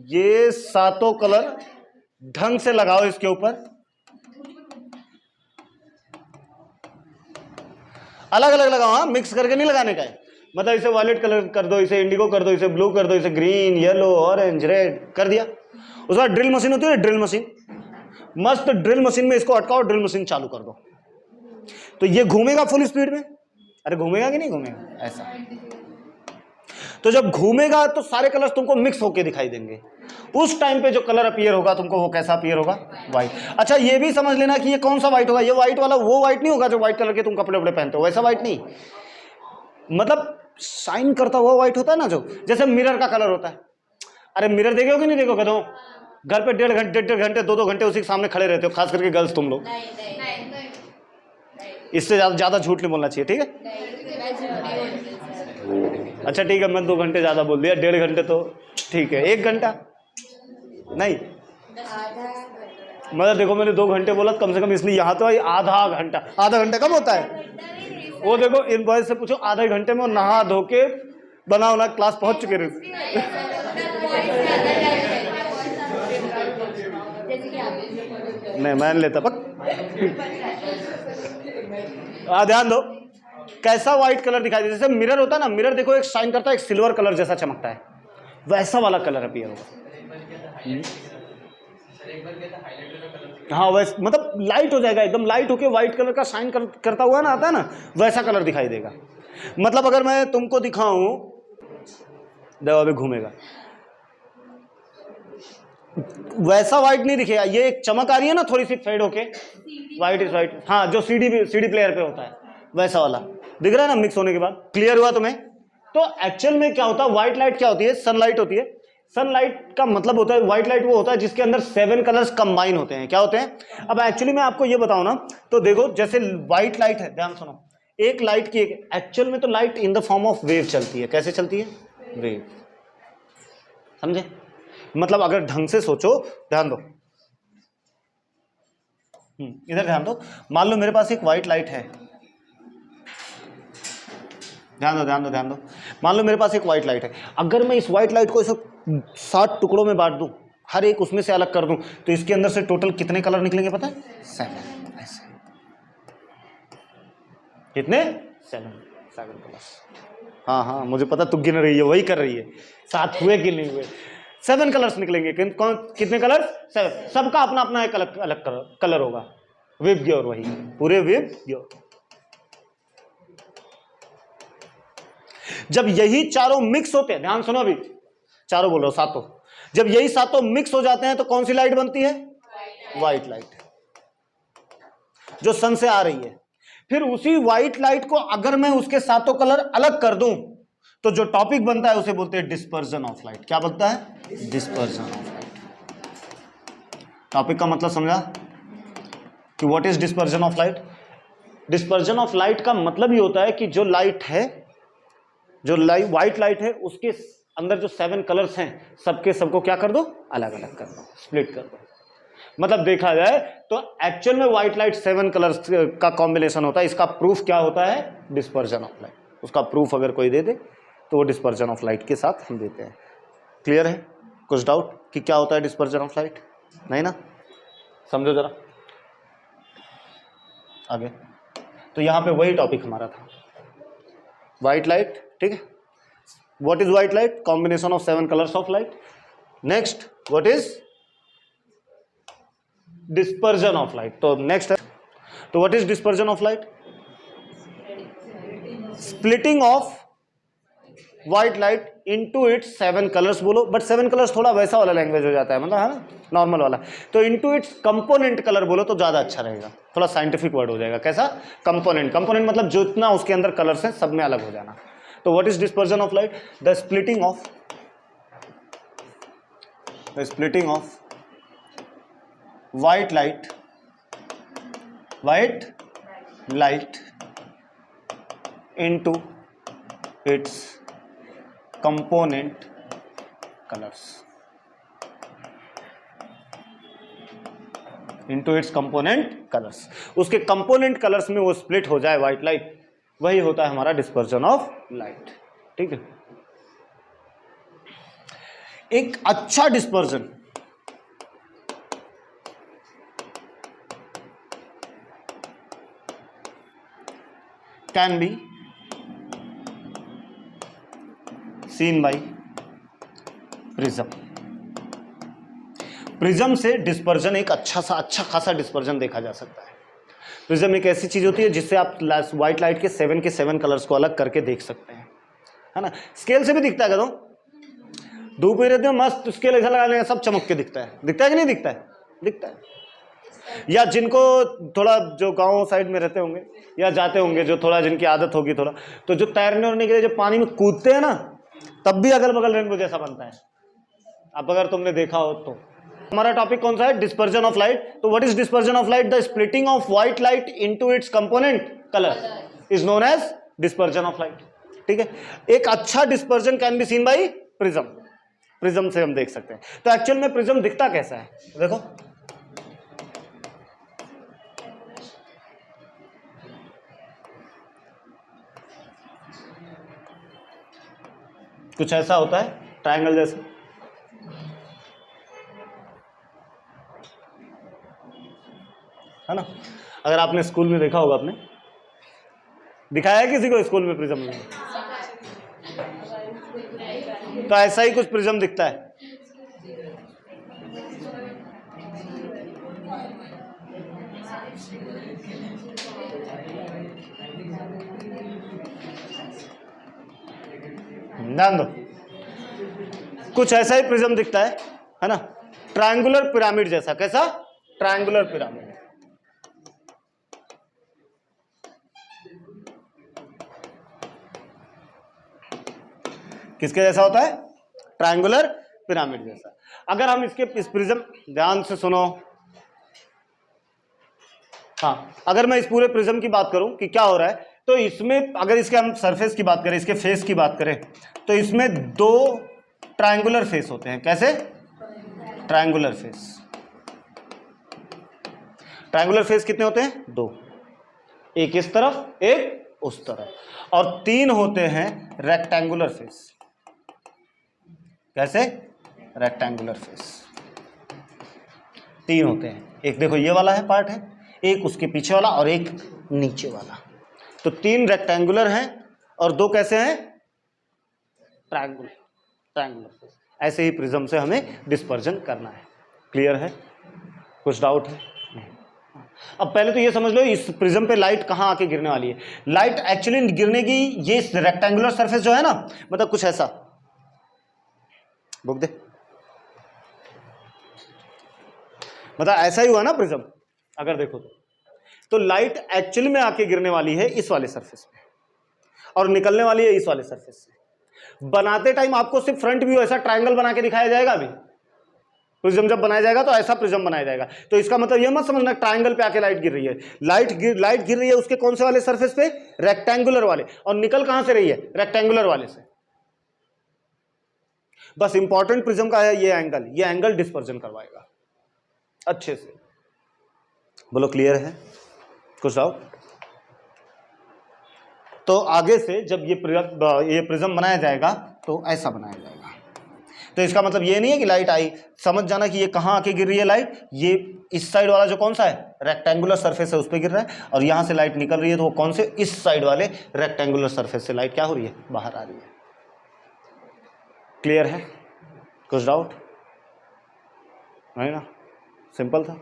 [SPEAKER 1] ये सातों कलर ढंग से लगाओ इसके ऊपर, अलग अलग लगाओ। हाँ, मिक्स करके नहीं लगाने का है। मतलब इसे वॉयलेट कलर कर दो, इसे इंडिगो कर दो, इसे ब्लू कर दो, इसे ग्रीन, येलो, ऑरेंज, रेड कर दिया। उसके बाद ड्रिल मशीन होती है, ड्रिल मशीन, मस्त ड्रिल मशीन में इसको अटकाओ, ड्रिल मशीन चालू कर दो, तो ये घूमेगा फुल स्पीड में। अरे घूमेगा कि नहीं घूमेगा? ऐसा। तो जब घूमेगा तो सारे कलर्स तुमको मिक्स होके दिखाई देंगे। उस टाइम पे जो कलर अपीयर होगा तुमको, वो कैसा अपीयर होगा? व्हाइट। अच्छा ये भी समझ लेना कि ये कौन सा व्हाइट होगा। ये व्हाइट वाला वो व्हाइट नहीं होगा जो व्हाइट कलर के तुम कपड़े वपड़े पहनते हो, वैसा व्हाइट नहीं। मतलब शाइन करता हुआ व्हाइट होता है ना, जो जैसे मिरर का कलर होता है। अरे मिरर देखे हो कि नहीं देखोगे तो घर पे 1.5 घंटे 2 घंटे उसी के सामने खड़े रहते हो, खास करके गर्ल्स तुम लोग। इससे ज्यादा झूठ नहीं बोलना चाहिए, ठीक है? अच्छा ठीक है, मैं 2 घंटे ज्यादा बोल दिया, 1.5 घंटे तो ठीक है, 1 घंटा नहीं, मतलब देखो मैंने 2 घंटे बोला कम से कम, इसलिए यहाँ तो आधा घंटा कम होता है। वो देखो इन बॉयज से पूछो, आधे घंटे में नहा धो के बना क्लास पहुंच चुके रहते। नहीं मैं नहीं लेता पक। ध्यान दो कैसा व्हाइट कलर दिखाई देता है, जैसे मिरर होता है ना, मिरर देखो एक शाइन करता है, एक सिल्वर कलर जैसा चमकता है, वैसा वाला कलर अपीयर होगा। हाँ वैसे मतलब लाइट हो जाएगा, एकदम लाइट होके व्हाइट कलर का शाइन करता हुआ ना आता है ना, वैसा कलर दिखाई देगा। मतलब अगर मैं तुमको दिखाऊं, देखो अभी घूमेगा, वैसा व्हाइट नहीं दिखेगा, ये एक चमक आ रही है ना थोड़ी सी फेड होके, व्हाइट इज व्हाइट। हाँ जो सीडी प्लेयर पे होता है वैसा वाला दिख रहा है ना मिक्स होने के बाद। क्लियर हुआ तुम्हें? तो एक्चुअल में क्या होता है, व्हाइट लाइट क्या होती है, सनलाइट होती है। सनलाइट का मतलब होता है, व्हाइट लाइट वो होता है जिसके अंदर 7 कलर्स कंबाइन होते हैं। क्या होते हैं? अब एक्चुअली मैं आपको ये बताऊं ना, तो देखो जैसे व्हाइट लाइट है, ध्यान सुनो, एक लाइट की एक्चुअल में तो light in the form of wave चलती है। कैसे चलती है? वेव, समझे? मतलब अगर ढंग से सोचो, ध्यान दो, इधर ध्यान दो, मान लो मेरे पास एक व्हाइट लाइट है, ध्यान दो, मान लो मेरे पास एक व्हाइट लाइट है, अगर मैं इस व्हाइट लाइट को 7 टुकड़ों में बांट दूं, हर एक उसमें से अलग कर दूं, तो इसके अंदर से टोटल कितने कलर निकलेंगे पता है? 7। ऐसे कितने? 7 कलर्स। हाँ मुझे पता, तू गिन रही है, वही कर रही है, 7 हुए कि नहीं हुए। 7 कलर्स निकलेंगे। कितने कलर? 7। सबका अपना अपना एक अलग अलग कलर होगा, विबग्योर, वही पूरे विबग्योर। जब यही चारों मिक्स होते हैं, ध्यान सुनो, अभी चारों बोल रहा हूं, सातों, जब यही सातों मिक्स हो जाते हैं तो कौन सी लाइट बनती है? व्हाइट लाइट, जो सन से आ रही है। फिर उसी व्हाइट लाइट को अगर मैं उसके सातों कलर अलग कर दूं, तो जो टॉपिक बनता है उसे बोलते हैं डिस्पर्जन ऑफ लाइट। क्या बनता है? Dispersion of light. टॉपिक का मतलब समझा कि what is dispersion of light? Dispersion of light का मतलब ये होता है कि जो लाइट है, जो व्हाइट लाइट है, उसके अंदर जो 7 कलर्स हैं, सबको क्या कर दो? अलग अलग कर दो, स्प्लिट कर दो। मतलब देखा जाए तो एक्चुअल में व्हाइट लाइट 7 कलर्स का कॉम्बिनेशन होता है। इसका प्रूफ क्या होता है? Dispersion of light. उसका प्रूफ अगर कोई दे दे तो वो डिस्पर्जन ऑफ लाइट के साथ हम देते हैं। क्लियर है? कुछ डाउट कि क्या होता है डिस्पर्जन ऑफ लाइट? नहीं ना? समझो जरा आगे। तो यहां पे वही टॉपिक हमारा था, व्हाइट लाइट, ठीक है? What is white light? Combination of 7 colours of light. Next, what is dispersion of light? तो नेक्स्ट है, तो what is dispersion of light? Splitting of white light into it's 7 colours. बोलो, but 7 colours थोड़ा वैसा वाला language हो जाता है, मतलब है ना, नॉर्मल वाला। तो इनटू इट्स कंपोनेंट कलर बोलो तो ज्यादा अच्छा रहेगा, थोड़ा साइंटिफिक वर्ड हो जाएगा। कैसा? कंपोनेंट। कंपोनेंट मतलब जितना उसके अंदर कलर्स हैं सब में अलग हो जाना। तो what is dispersion of light? The splitting of white light into its component colors, उसके कंपोनेंट कलर्स में वो स्प्लिट हो जाए व्हाइट लाइट, वही होता है हमारा डिस्पर्जन ऑफ लाइट। ठीक है? एक अच्छा dispersion can be seen by prism. Prism से डिस्पर्जन एक अच्छा खासा डिस्पर्जन देखा जा सकता है। प्रिज्म एक ऐसी चीज होती है जिससे आप व्हाइट लाइट के 7 कलर्स को अलग करके देख सकते हैं, है ना? स्केल से भी दिखता है, धूप में रहते हैं मस्त स्केल ऐसा लगाने का सब चमक के दिखता है कि नहीं दिखता है? दिखता है। या जिनको थोड़ा जो गांव साइड में रहते होंगे या जाते होंगे, जो थोड़ा जिनकी आदत होगी थोड़ा, तो जो तैरने उड़ने के लिए जो पानी में कूदते हैं ना, तब भी अगल बगल रेनबो जैसा बनता है। अब अगर तुमने देखा हो तो। हमारा टॉपिक कौन सा है? Dispersion of light. तो what is dispersion of light? The splitting of white light into its component colour is known as dispersion of light. ठीक है, एक अच्छा dispersion can be seen by prism. Prism से हम देख सकते हैं। तो एक्चुअल में प्रिज्म दिखता कैसा है? देखो, कुछ ऐसा होता है, ट्रायंगल जैसा। है ना? अगर आपने स्कूल में देखा होगा, आपने दिखाया है किसी को स्कूल में प्रिज्म में? तो ऐसा ही कुछ प्रिज्म दिखता है। ध्यान दो, कुछ ऐसा ही प्रिज्म दिखता है ना? ट्रायंगुलर पिरामिड जैसा। कैसा? Triangular pyramid. किसके जैसा होता है? ट्रायंगुलर पिरामिड जैसा। अगर हम इस प्रिज्म, ध्यान से सुनो, हाँ, अगर मैं इस पूरे प्रिज्म की बात करूं कि क्या हो रहा है, तो इसमें अगर इसके हम सरफेस की बात करें, इसके फेस की बात करें, तो इसमें दो ट्रायंगुलर फेस होते हैं। कैसे? Triangular face. ट्रायंगुलर फेस कितने होते हैं? दो, एक इस तरफ एक उस तरफ। और तीन होते हैं रेक्टेंगुलर फेस। कैसे? रेक्टेंगुलर फेस तीन होते हैं। एक देखो ये वाला है पार्ट है, एक उसके पीछे वाला और एक नीचे वाला। तो तीन रेक्टेंगुलर हैं और दो कैसे हैं? ट्रायंगुलर। Triangular face. ऐसे ही प्रिज्म से हमें डिस्पर्जन करना है। क्लियर है? कुछ डाउट है? अब पहले तो ये समझ लो, इस प्रिज्म पे लाइट कहां आके गिरने वाली है। लाइट एक्चुअली गिरने की, ये रेक्टेंगुलर सरफेस जो है ना, मतलब कुछ ऐसा, बुक दे, मतलब ऐसा ही हुआ ना प्रिज्म। अगर देखो तो लाइट एक्चुअली में आके गिरने वाली है इस वाले सरफेस पे और निकलने वाली है इस वाले सरफेस से। बनाते टाइम आपको सिर्फ फ्रंट व्यू ऐसा ट्रायंगल बना के दिखाया जाएगा। अभी प्रिज्म जब बनाया जाएगा तो ऐसा प्रिज्म बनाया जाएगा। तो इसका मतलब ये मत समझना ट्रायंगल पे आके लाइट गिर रही है। लाइट गिर रही है उसके कौन से वाले सरफेस पे? रेक्टेंगुलर वाले। और निकल कहां से रही है? रेक्टेंगुलर वाले से। बस इंपॉर्टेंट प्रिज्म का है ये एंगल डिस्पर्जन करवाएगा अच्छे से। बोलो क्लियर है? कुछ डाउट? तो आगे से जब ये प्रिज्म बनाया जाएगा तो ऐसा बनाया जाएगा। तो इसका मतलब ये नहीं है कि लाइट आई, समझ जाना कि ये कहां आके गिर रही है लाइट। ये इस साइड वाला जो कौन सा है? रेक्टेंगुलर सरफेस है, उस पर गिर रहा है। और यहां से लाइट निकल रही है तो वो कौन से? इस साइड वाले रेक्टेंगुलर सरफेस से लाइट क्या हो रही है? बाहर आ रही है। क्लियर है? कुछ डाउट? नहीं ना? सिंपल था।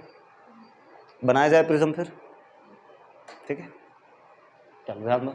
[SPEAKER 1] बनाया जाए प्रिज्म फिर। ठीक है, चलो ध्यान दो।